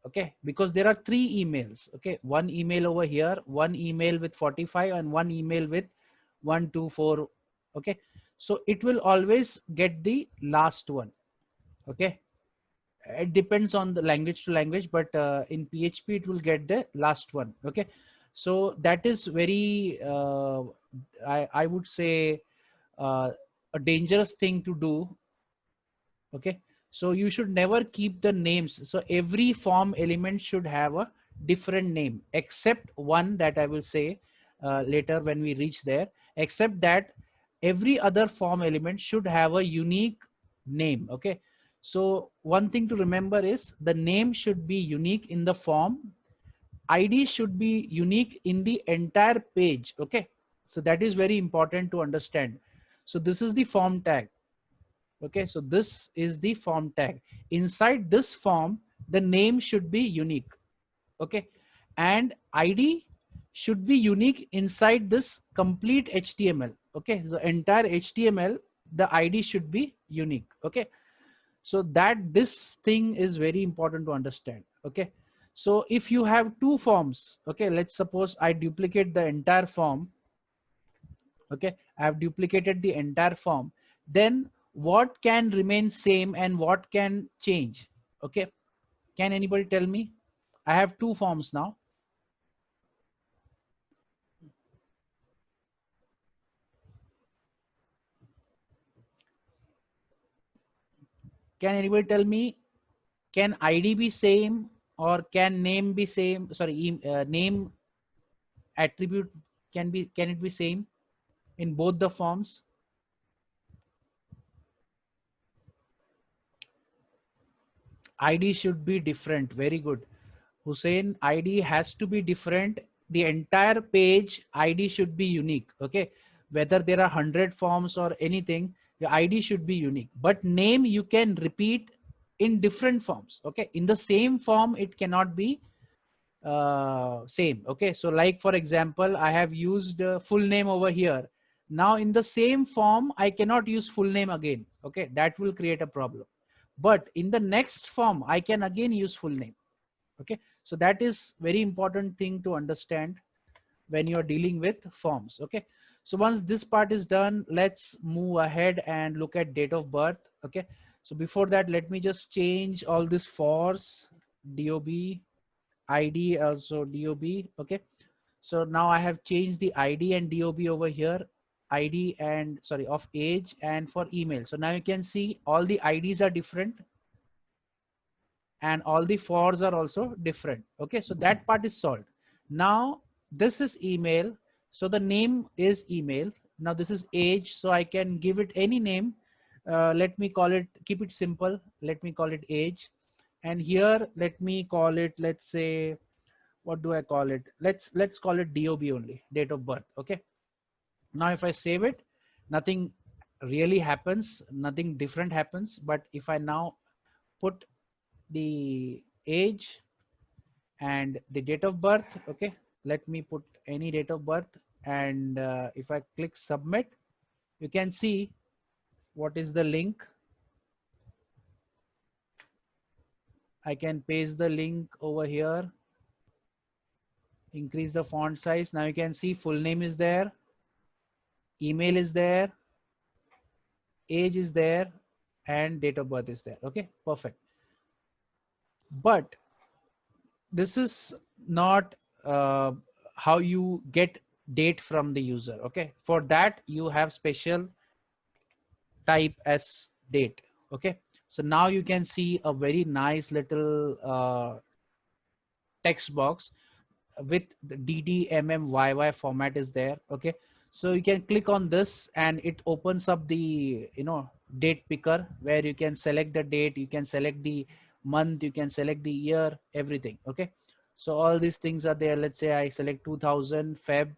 Okay, because there are three emails. Okay, one email over here, one email with 45, and one email with 124. Okay, so it will always get the last one. Okay, it depends on the language to language, but in PHP it will get the last one. Okay, so that is very I would say a dangerous thing to do. Okay, so you should never keep the names. So every form element should have a different name, except one that I will say later when we reach there. Except that every other form element should have a unique name. Okay, so one thing to remember is the name should be unique in the form. ID should be unique in the entire page. Okay, so that is very important to understand. So this is the form tag. Okay, so this is the form tag. Inside this form, the name should be unique. Okay, and ID should be unique inside this complete HTML. Okay, so entire HTML, the ID should be unique. Okay, so that this thing is very important to understand. Okay, so if you have two forms, okay, let's suppose I duplicate the entire form. Okay, I have duplicated the entire form, then what can remain same and what can change? Okay, can anybody tell me? I have two forms now. Can anybody tell me, can ID be same, or can name be same? Sorry, name attribute can it be same in both the forms? ID should be different. Very good, Hussein. ID has to be different. The entire page ID should be unique. Okay, whether there are 100 forms or anything, the ID should be unique. But name you can repeat in different forms. Okay, in the same form it cannot be same. Okay, so like for example, I have used full name over here. Now in the same form I cannot use full name again. Okay, that will create a problem. But in the next form I can again use full name. Okay, so that is very important thing to understand when you're dealing with forms. Okay, so once this part is done, let's move ahead and look at date of birth. Okay, so before that, let me just change all this fors, dob, ID, also dob. Okay, so now I have changed the ID and dob over here. ID and sorry, of age and for email. So now you can see all the IDs are different and all the fors are also different. Okay, so that part is solved. Now this is email. So the name is email. Now this is age. So I can give it any name. Let me call it, keep it simple. Let me call it age. And here, let me call it, let's say, what do I call it? Let's call it DOB only, date of birth. Okay. Now if I save it, nothing really happens. Nothing different happens. But if I now put the age and the date of birth, okay, let me put any date of birth, and if I click submit, you can see what is the link. I can paste the link over here, increase the font size. Now you can see full name is there, email is there, age is there, and date of birth is there. Okay, perfect. But this is not how you get date from the user. Okay, for that you have special type as date. Okay, so now you can see a very nice little text box with the DDMMYY format is there. Okay, so you can click on this and it opens up the date picker, where you can select the date, you can select the month, you can select the year, everything. Okay, so all these things are there. Let's say I select 2000 Feb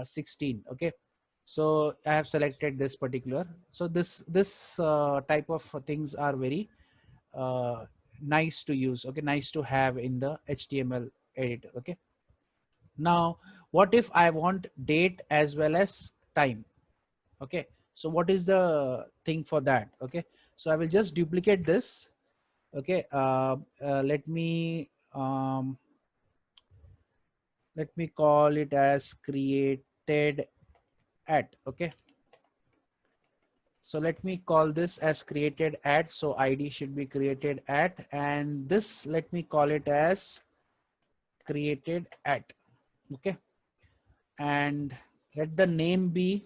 16. Okay, so I have selected this particular. So this type of things are very uh, nice to use. Okay, nice to have in the HTML editor. Okay, now what if I want date as well as time? Okay, so what is the thing for that? Okay, so I will just duplicate this. Okay, let me call it as created at. Okay, so let me call this as created at. So ID should be created at, and this, let me call it as created at. Okay, and let the name be,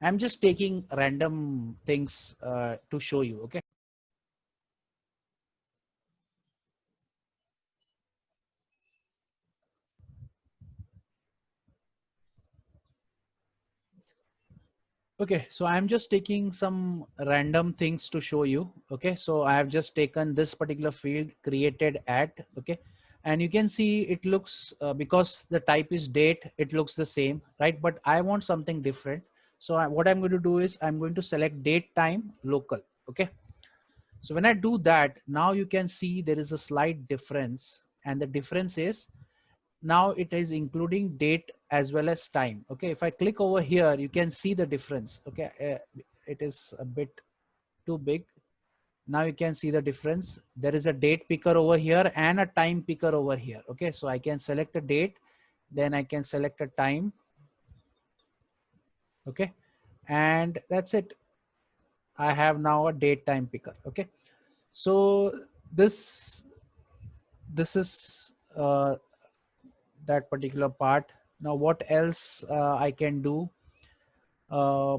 I'm just taking random things to show you. Okay, okay, so I'm just taking some random things to show you. Okay, so I have just taken this particular field created at. Okay, and you can see it looks because the type is date, it looks the same, right? But I want something different. So what I'm going to do is I'm going to select date time local. Okay, so when I do that, now you can see there is a slight difference, and the difference is now it is including date as well as time. Okay, if I click over here, you can see the difference. Okay, it is a bit too big. Now you can see the difference. There is a date picker over here and a time picker over here. Okay, so I can select a date, then I can select a time. Okay, and that's it. I have now a date time picker. Okay, so this is that particular part. Now what else I can do? uh,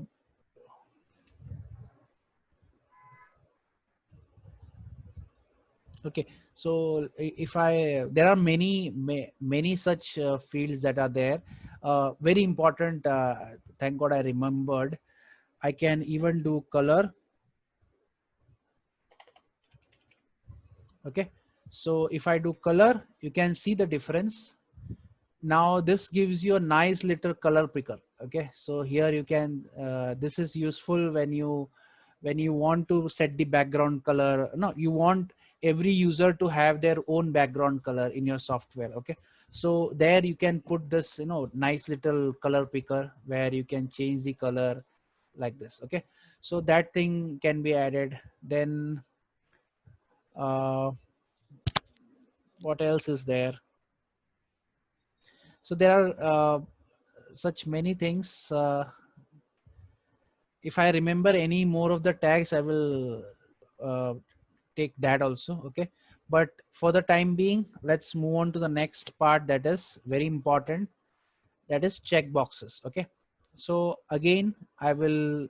okay, so if I, there are many such fields that are there, very important. Thank God I remembered. I can even do color. Okay, so if I do color, you can see the difference. Now this gives you a nice little color picker. Okay, so here you can this is useful when you want to set the background color. No, you want every user to have their own background color in your software. Okay, so there you can put this nice little color picker where you can change the color like this. Okay, so that thing can be added. Then uh, what else is there? So there are such many things. If I remember any more of the tags, I will take that also. Okay, But for the time being, let's move on to the next part that is very important, that is checkboxes. Okay, so again I will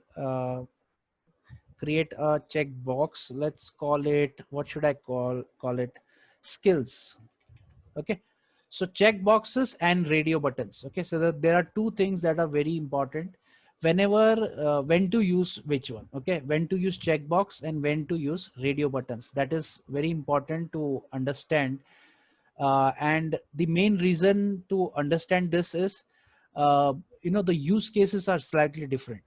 create a checkbox. Let's call it, what should I call it, skills. Okay, so check boxes and radio buttons. Okay, so there are two things that are very important whenever when to use which one. Okay, when to use checkbox and when to use radio buttons, that is very important to understand. And the main reason to understand this is, the use cases are slightly different.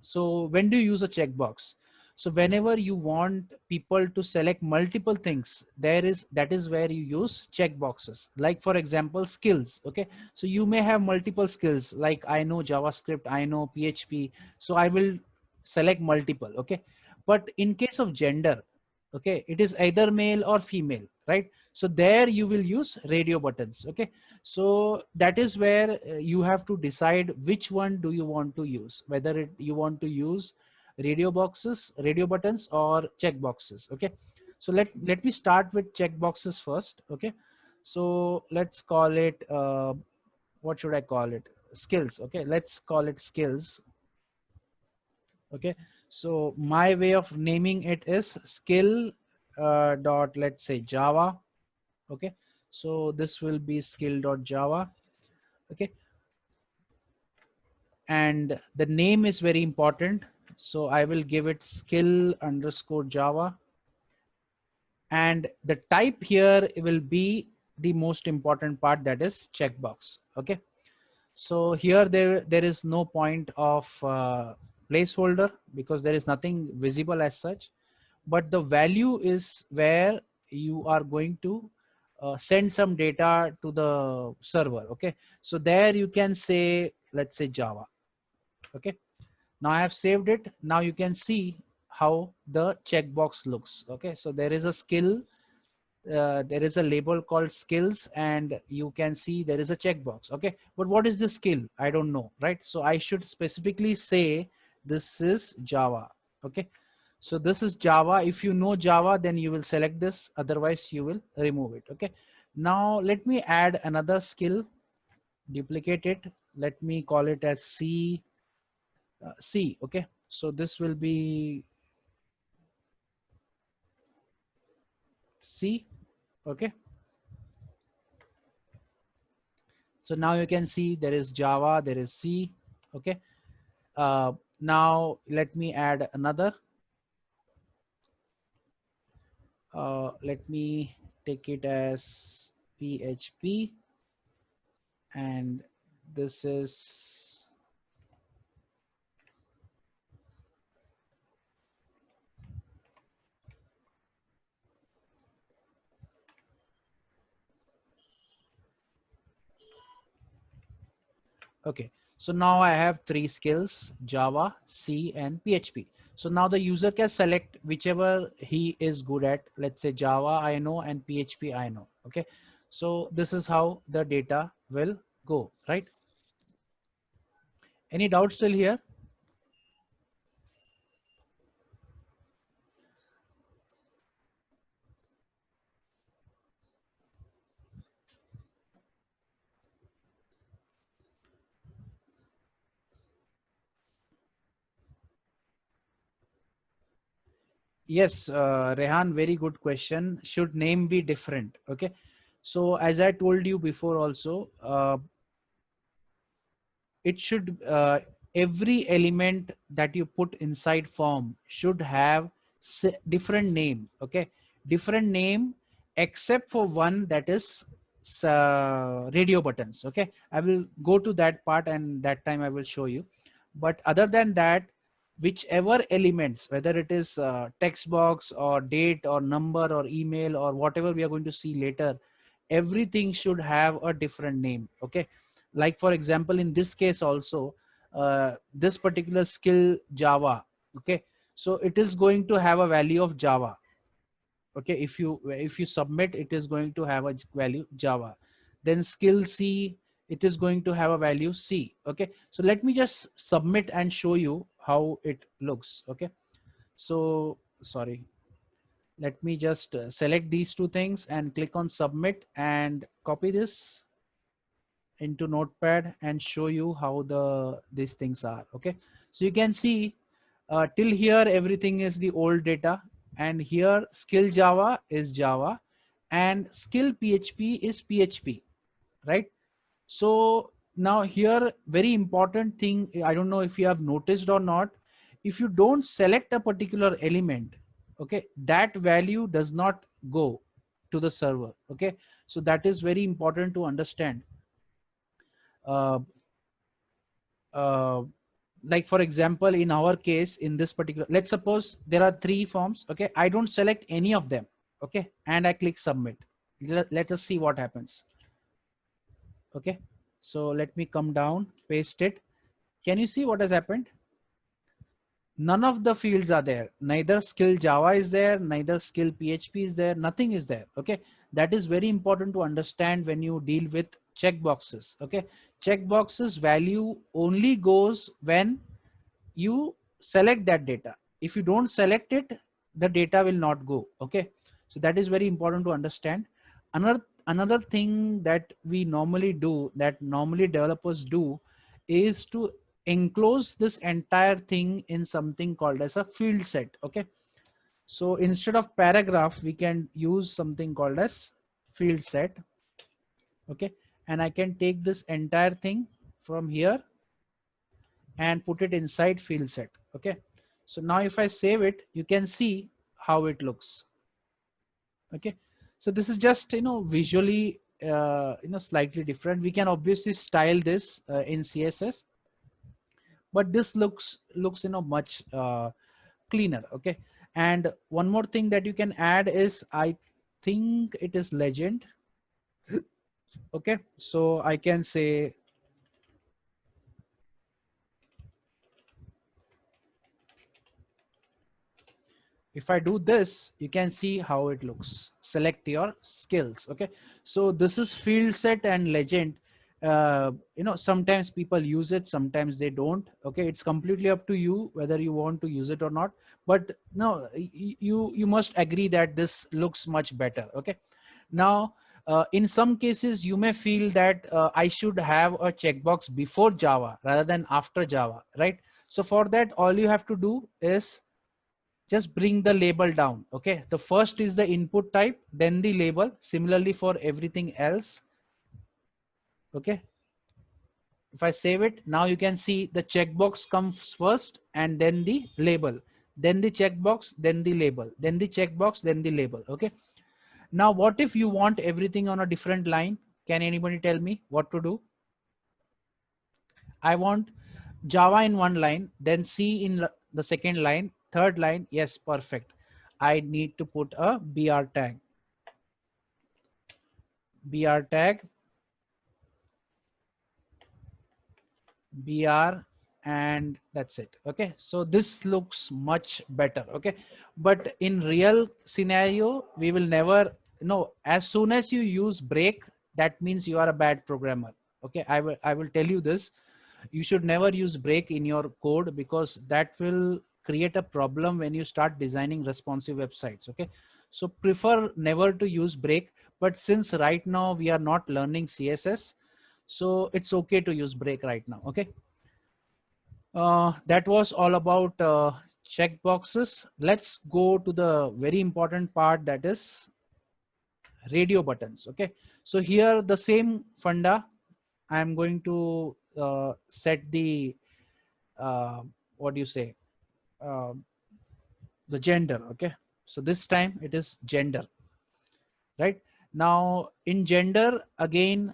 So when do you use a checkbox? So whenever you want people to select multiple things, that is where you use checkboxes. Like for example, skills. Okay, so you may have multiple skills, like I know JavaScript, I know PHP, so I will select multiple. Okay, but in case of gender, okay, it is either male or female, right? So there you will use radio buttons. Okay, so that is where you have to decide which one do you want to use, whether you want to use radio buttons or check boxes. Okay, so let me start with check boxes first. Okay, so let's call it what should I call it, skills. Okay, let's call it skills. Okay, so my way of naming it is skill dot, let's say, Java. Okay, so this will be skill dot Java. Okay, and the name is very important, so I will give it skill underscore Java, and the type here will be the most important part, that is checkbox. Okay, so here there is no point of placeholder because there is nothing visible as such, but the value is where you are going to send some data to the server. Okay, so there you can say, let's say, Java. Okay, now I have saved it. Now you can see how the checkbox looks. Okay, so there is a skill, there is a label called skills, and you can see there is a checkbox. Okay, but what is this skill? I don't know, right? So I should specifically say this is Java. Okay, so this is Java. If you know Java, then you will select this, otherwise you will remove it. Okay, now let me add another skill, duplicate it, let me call it as C. Okay, so this will be C. Okay, so now you can see there is Java, there is C. Okay, now let me add another, let me take it as PHP, and this is, okay, so now I have three skills: Java, C, and PHP. So now the user can select whichever he is good at. Let's say Java I know and PHP I know. Okay, so this is how the data will go, right? Any doubts still here? Yes, Rehan, very good question. Should name be different? Okay, so as I told you before also, it should, every element that you put inside form should have different name. Okay, different name, except for one, that is radio buttons. Okay, I will go to that part and that time I will show you. But other than that, whichever elements, whether it is text box or date or number or email or whatever we are going to see later, everything should have a different name. Okay, like for example, in this case also, this particular skill Java. Okay, so it is going to have a value of Java. Okay, if you submit, it is going to have a value Java. Then skill C, it is going to have a value C. Okay, so let me just submit and show you how it looks. Okay, so sorry, Let me just select these two things and click on submit and copy this into notepad and show you how these things are. Okay, so you can see till here everything is the old data, and here skill Java is Java and skill PHP is PHP, right? So now here very important thing, I don't know if you have noticed or not, if you don't select a particular element, okay, that value does not go to the server. Okay, so that is very important to understand. uh, uh, like for example, in our case, in this particular, let's suppose there are three forms. Okay, I don't select any of them. Okay, and I click submit. Let us see what happens. Okay, so let me come down, paste it. Can you see what has happened? None of the fields are there. Neither skill Java is there, neither skill PHP is there, nothing is there. Okay, that is very important to understand when you deal with checkboxes. Okay, checkboxes value only goes when you select that data. If you don't select it, the data will not go. Okay, so that is very important to understand. Another thing that we normally do, that normally developers do, is to enclose this entire thing in something called as a field set. Okay, so instead of paragraph we can use something called as field set. Okay, and I can take this entire thing from here and put it inside field set. Okay, so now if I save it, you can see how it looks. Okay, so this is just, visually, slightly different. We can obviously style this in CSS, but this looks much cleaner. Okay, and one more thing that you can add is, I think it is legend. Okay, so I can say, if I do this, you can see how it looks. Select your skills. Okay, so this is field set and legend. Sometimes people use it, sometimes they don't. Okay, it's completely up to you whether you want to use it or not, but no, you must agree that this looks much better. Okay, now in some cases you may feel that I should have a checkbox before Java rather than after Java, right? So for that, all you have to do is just bring the label down. Okay, the first is the input type, then the label. Similarly for everything else. Okay, if I save it, now you can see the checkbox comes first and then the label, then the checkbox, then the label, then the checkbox, then the label. Okay, now what if you want everything on a different line? Can anybody tell me what to do? I want Java in one line, then C in the second line, third line. Yes, perfect. I need to put a BR tag. BR tag, BR, and that's it. Okay, so this looks much better. Okay, but in real scenario, we will never know. As soon as you use break, that means you are a bad programmer. Okay, I will tell you this. You should never use break in your code, because that will create a problem when you start designing responsive websites. Okay, so prefer never to use break. But since right now we are not learning CSS, so it's okay to use break right now. Okay, that was all about checkboxes. Let's go to the very important part, that is radio buttons. Okay, so here the same funda. I'm going to set the what do you say, uh, the gender. Okay, so this time it is gender. Right now in gender again,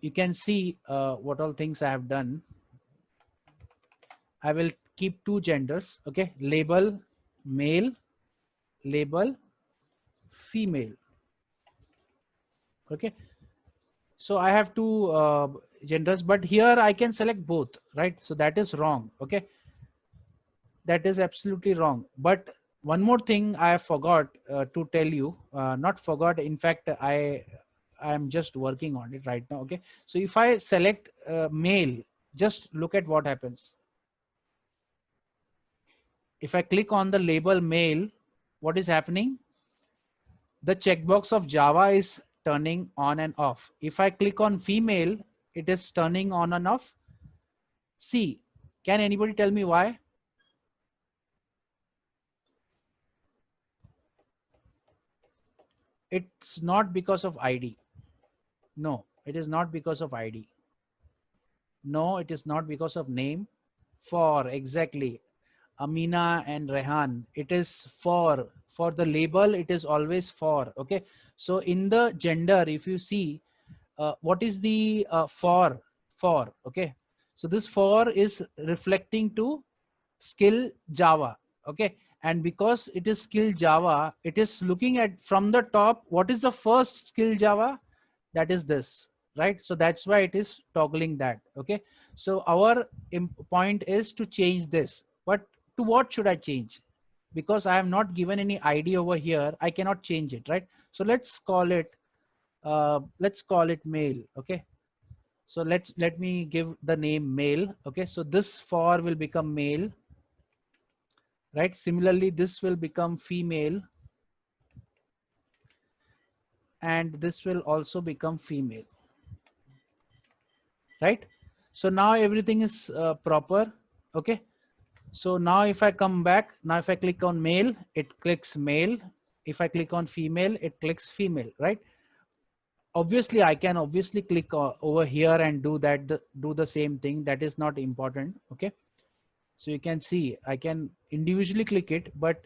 you can see what all things I have done. I will keep two genders. Okay, label male, label female. Okay, so I have two genders, but here I can select both, right? So that is wrong. Okay, that is absolutely wrong. But one more thing I forgot to tell you, not forgot, in fact I am just working on it right now. Okay, so if I select male, just look at what happens. If I click on the label male, what is happening? the checkbox of Java is turning on and off. If I click on female, it is turning on and off. See, can anybody tell me why? It's not because of ID. No, it is not because of ID. No, it is not because of name. For exactly Amina and Rehan, it is for the label. It is always for. Okay, so in the gender, if you see, what is the for? Okay, so this for is reflecting to skill Java. Okay, and because it is skill Java, it is looking at from the top. What is the first skill Java? That is this, right? So that's why it is toggling that. Okay, so our point is to change this, but to what should I change? Because I have not given any ID over here, I cannot change it, right? So let's call it male. Okay, so let me give the name male. Okay, so this for will become male, right? Similarly, this will become female, and this will also become female, right? So now everything is proper. Okay, so now if I come back, now if I click on male, it clicks male. If I click on female, it clicks female, right? Obviously I can obviously click over here and do that, do the same thing. That is not important. Okay, so you can see I can individually click it, but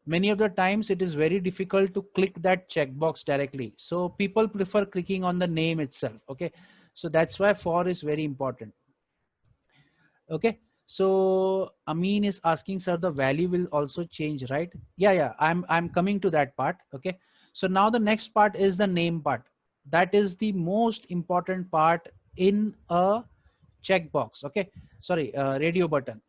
many of the times it is very difficult to click that checkbox directly, so people prefer clicking on the name itself. Okay, so that's why for is very important. Okay, so Amin is asking, sir, the value will also change, right? Yeah, I'm coming to that part. Okay, so now the next part is the name part. That is the most important part in a checkbox. Okay, sorry, radio button.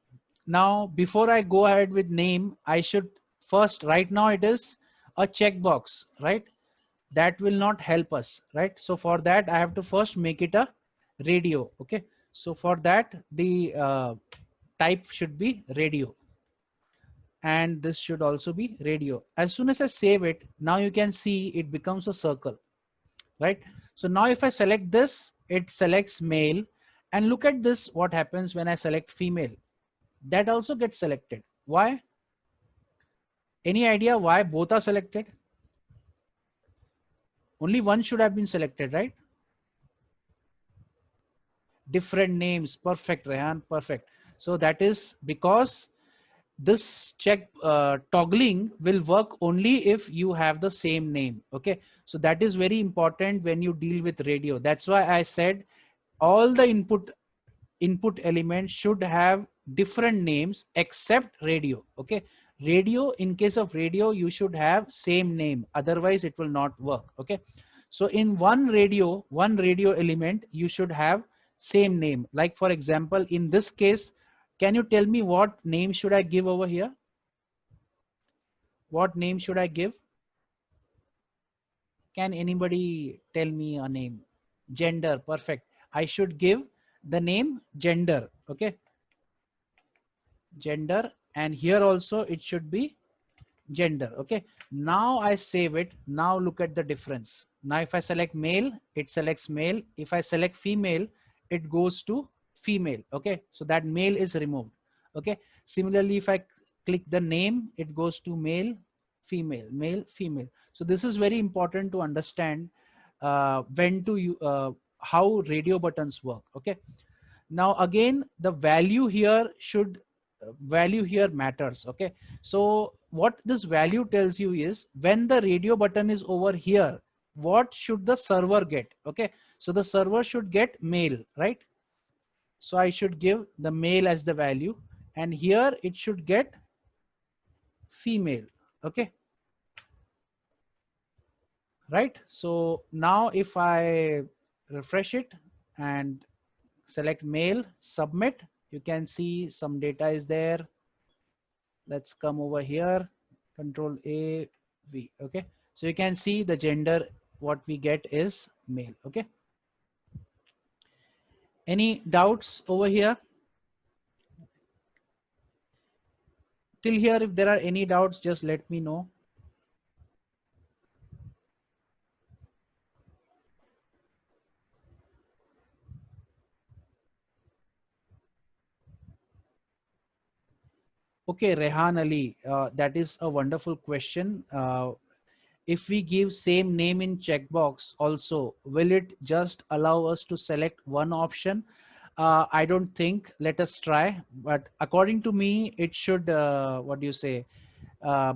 Now before I go ahead with name, I should first, right now it is a checkbox, right? That will not help us, right? So for that I have to first make it a radio. Okay, so for that the type should be radio, and this should also be radio. As soon as I save it, now you can see it becomes a circle, right? So now if I select this, it selects male, and look at this, what happens when I select female? That also gets selected. Why? Any idea why both are selected? Only one should have been selected, right? Different names. Perfect, Rehan, perfect. So that is because this check toggling will work only if you have the same name. Okay, so that is very important when you deal with radio. That's why I said all the input elements should have different names except radio. Okay, radio, in case of radio you should have same name, otherwise it will not work. Okay, so in one radio element you should have same name. Like for example, in this case, can you tell me what name should I give over here? What name should I give? Can anybody tell me a name? Gender, perfect. I should give the name gender. Okay, gender, and here also it should be gender. Okay, now I save it. Now look at the difference. Now if I select male, it selects male. If I select female, it goes to female. Okay, so that male is removed. Okay, similarly if I click the name, it goes to male, female, male, female. So this is very important to understand when to how radio buttons work. Okay, now again the value here matters. Okay, so what this value tells you is when the radio button is over here, what should the server get? Okay, so the server should get male, right? So I should give the male as the value, and here it should get female. Okay, right? So now if I refresh it and select male, submit, you can see some data is there. Let's come over here, control A, V. Okay, so you can see the gender, what we get is male. Okay, any doubts over here till here? If there are any doubts, just let me know. Okay, Rehan Ali, that is a wonderful question. If we give same name in checkbox also, will it just allow us to select one option? I don't think. Let us try. But according to me, it should, what do you say? Uh,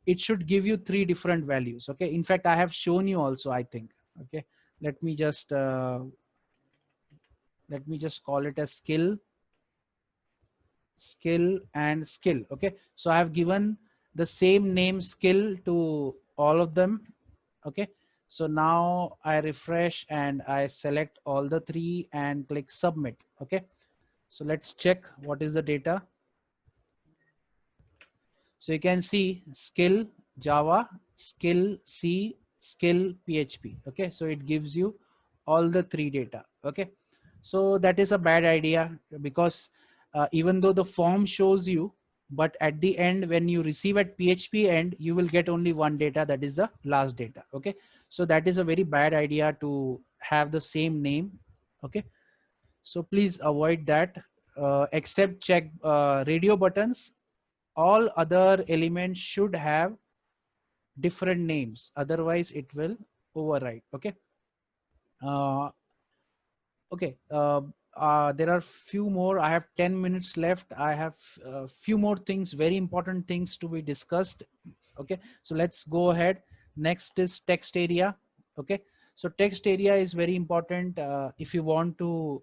it should give you three different values. Okay. In fact, I have shown you also, I think. Okay. Let me just, call it as skill, skill and skill. Okay. So I have given the same name skill to all of them. Okay. So now I refresh and I select all the three and click submit. Okay. So let's check what is the data. So you can see skill Java, skill C, skill PHP. Okay. So it gives you all the three data. Okay. So that is a bad idea because even though the form shows you, but at the end, when you receive at PHP end, you will get only one data, that is the last data. Okay. So that is a very bad idea to have the same name. Okay. So please avoid that. Except check radio buttons, all other elements should have different names, otherwise it will override. Okay. uh, okay. There are few more. I have 10 minutes left. I have a few more things, very important things to be discussed. Okay, so let's go ahead. Next is text area. Okay, so text area is very important if you want to,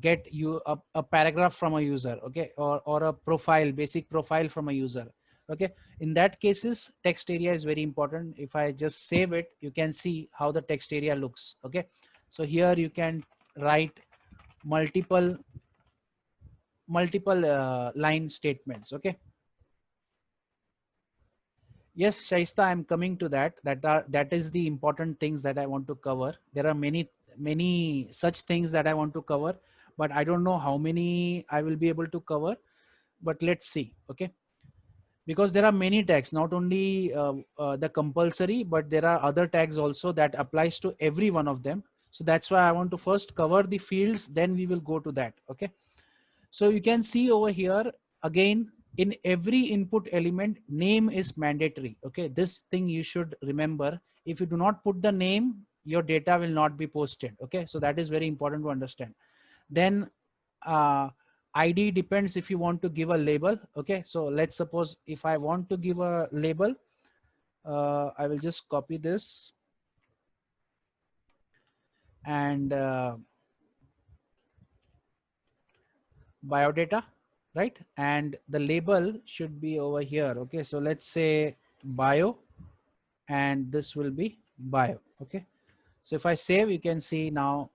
get you a paragraph from a user. Okay, or a profile, basic profile from a user. Okay, in that cases, text area is very important. If I just save it, you can see how the text area looks. Okay, so here you can write multiple line statements. Okay. Yes, Shaista, I'm coming to that. That is the important things that I want to cover. There are many such things that I want to cover, but I don't know how many I will be able to cover. But let's see. Okay, because there are many tags, not only the compulsory, but there are other tags also that applies to every one of them. So that's why I want to first cover the fields, then we will go to that. Okay. So you can see over here again, in every input element, name is mandatory. Okay, this thing you should remember. If you do not put the name, your data will not be posted. Okay, so that is very important to understand. Then uh, ID depends if you want to give a label. Okay, so let's suppose if I want to give a label, I will just copy this and biodata, right? And the label should be over here. Okay, so let's say bio, and this will be bio. Okay, so if I save, you can see now,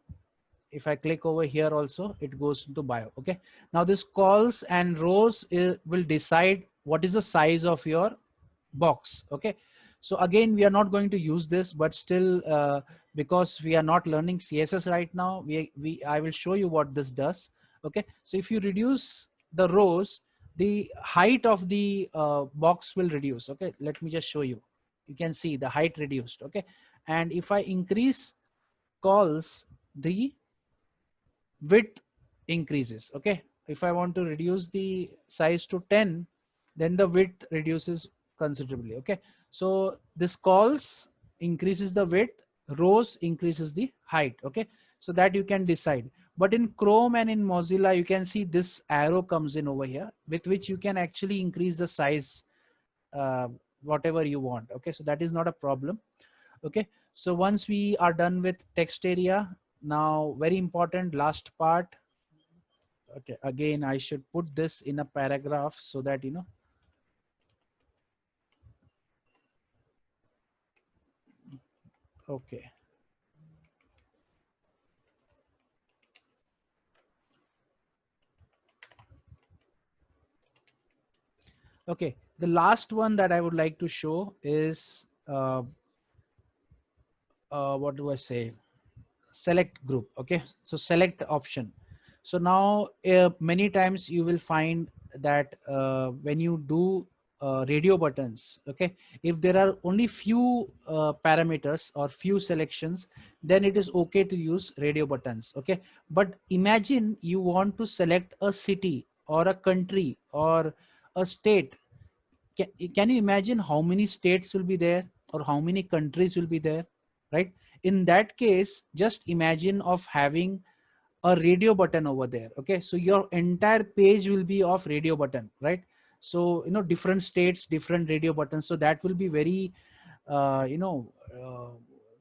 if I click over here also, it goes into bio. Okay, now this calls and rows will decide what is the size of your box. Okay, so again, we are not going to use this, but still, because we are not learning CSS right now, I will show you what this does. Okay, so if you reduce the rows, the height of the box will reduce. Okay, let me just show you. You can see the height reduced. Okay, and if I increase calls, the width increases. Okay, if I want to reduce the size to 10, then the width reduces considerably. Okay, so this calls increases the width, rows increases the height. Okay, so that you can decide. But in Chrome and in Mozilla, you can see this arrow comes in over here, with which you can actually increase the size uh, whatever you want. Okay, so that is not a problem. Okay, so once we are done with text area, now very important last part. Okay, again, I should put this in a paragraph so that you know. Okay, okay, the last one that I would like to show is what do I say, select group. Okay, so select option. So now many times you will find that when you do radio buttons, okay, if there are only few parameters or few selections, then it is okay to use radio buttons. Okay, but imagine you want to select a city or a country or a state, can you imagine how many states will be there or how many countries will be there, right? In that case, just imagine of having a radio button over there. Okay, so your entire page will be of radio button, right? So different states, different radio buttons, so that will be very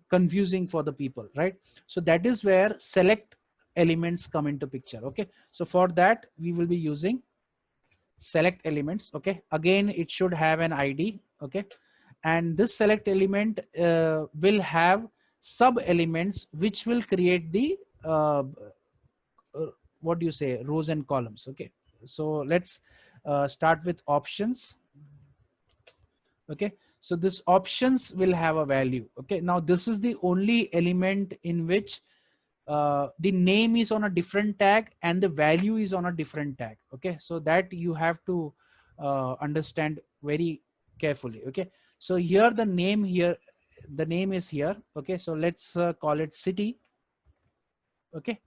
confusing for the people, right? So that is where select elements come into picture. Okay, so for that we will be using select elements. Okay, again it should have an ID. Okay, and this select element will have sub elements which will create the what do you say, rows and columns. Okay, so let's start with options. Okay, so this options will have a value. Okay, now this is the only element in which the name is on a different tag and the value is on a different tag. Okay, so that you have to understand very carefully. Okay, so here the name is here. Okay, so let's call it city. Okay,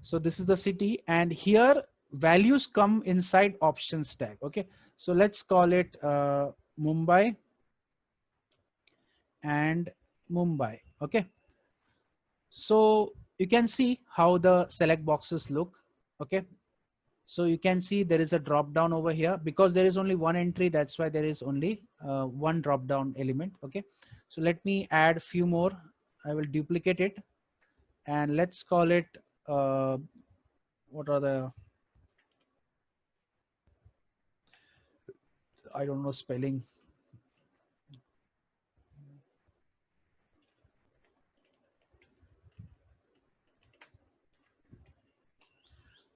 so this is the city, and here values come inside options tag. Okay, so let's call it Mumbai and Mumbai. Okay, so you can see how the select boxes look. Okay, so you can see there is a drop down over here because there is only one entry, that's why there is only one drop down element. Okay, so let me add few more. I will duplicate it and let's call it what are the, I don't know spelling.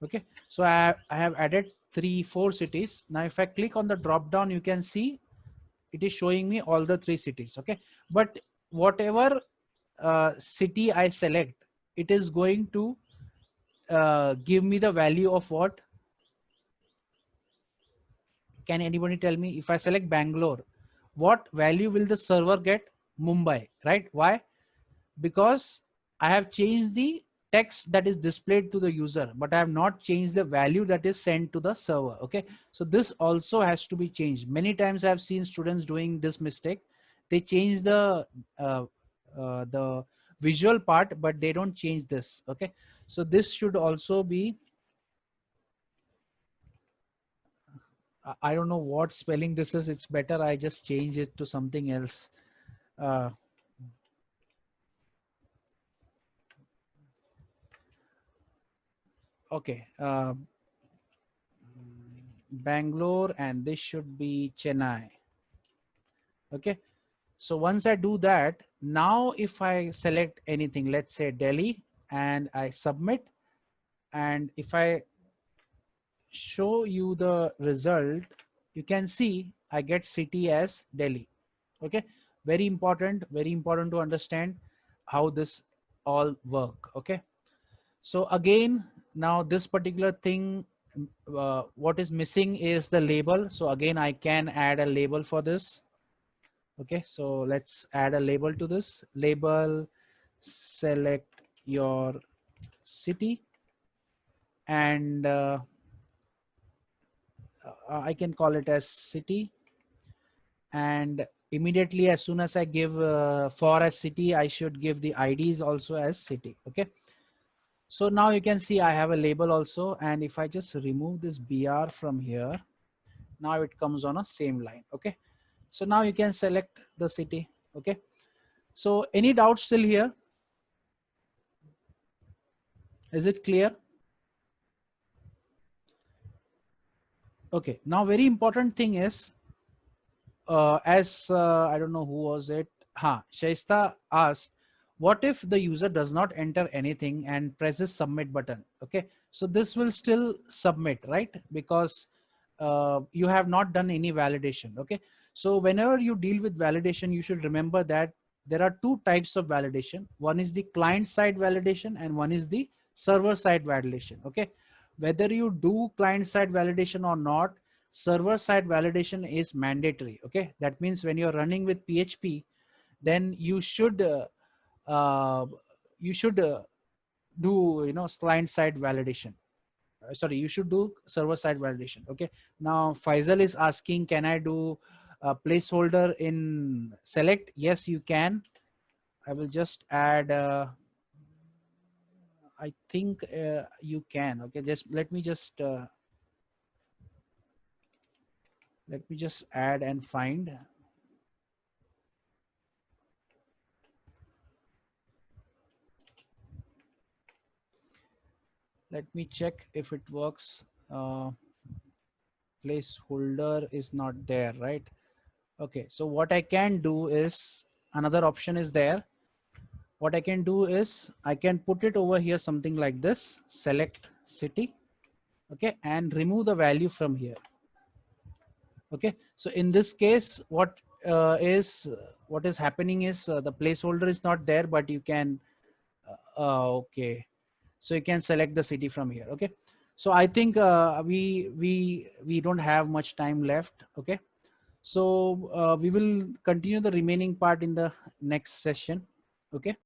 Okay, so I have added 4 cities. Now if I click on the drop down, you can see it is showing me all the 3 cities. Okay, but whatever city I select, it is going to give me the value of what? Can anybody tell me? If I select Bangalore, what value will the server get? Mumbai, right? Why? Because I have changed the text that is displayed to the user, but I have not changed the value that is sent to the server. Okay, so this also has to be changed. Many times I have seen students doing this mistake. They change uh, the visual part, but they don't change this. Okay, so this should also be, I don't know what spelling this is. It's better I just change it to something else. Uh, okay, Bangalore, and this should be Chennai. Okay, so once I do that, now if I select anything, let's say Delhi, and I submit, and if I show you the result, you can see I get city as Delhi. Okay, very important to understand how this all work. Okay, so again, now this particular thing, what is missing is the label. So again, I can add a label for this. Okay, so let's add a label to this. Label, select your city, and I can call it as city. And immediately as soon as I give for a city, I should give the IDs also as city. Okay, so now you can see I have a label also, and if I just remove this BR from here, now it comes on a same line. Okay, so now you can select the city. Okay, so any doubts still here? Is it clear? Okay, now very important thing is, as I don't know who was it. Shaista asked, what if the user does not enter anything and presses submit button? Okay, so this will still submit, right? Because you have not done any validation. Okay, so whenever you deal with validation, you should remember that there are 2 types of validation. One is the client side validation and one is the server side validation. Okay, whether you do client side validation or not, server side validation is mandatory. Okay, that means when you're running with PHP, then you should uh, you should do client side validation. sorry, you should do server side validation. Okay. Now Faisal is asking, can I do a placeholder in select? Yes, you can. I will just add, I think you can. Okay, just let me just add and find. Let me check if it works. Placeholder is not there, right? Okay, so what I can do is, another option is there. What I can do is I can put it over here, something like this, select city. Okay, and remove the value from here. Okay, so in this case, what is happening is the placeholder is not there, but you can okay, so you can select the city from here. Okay, so I think we don't have much time left. Okay, so we will continue the remaining part in the next session. Okay.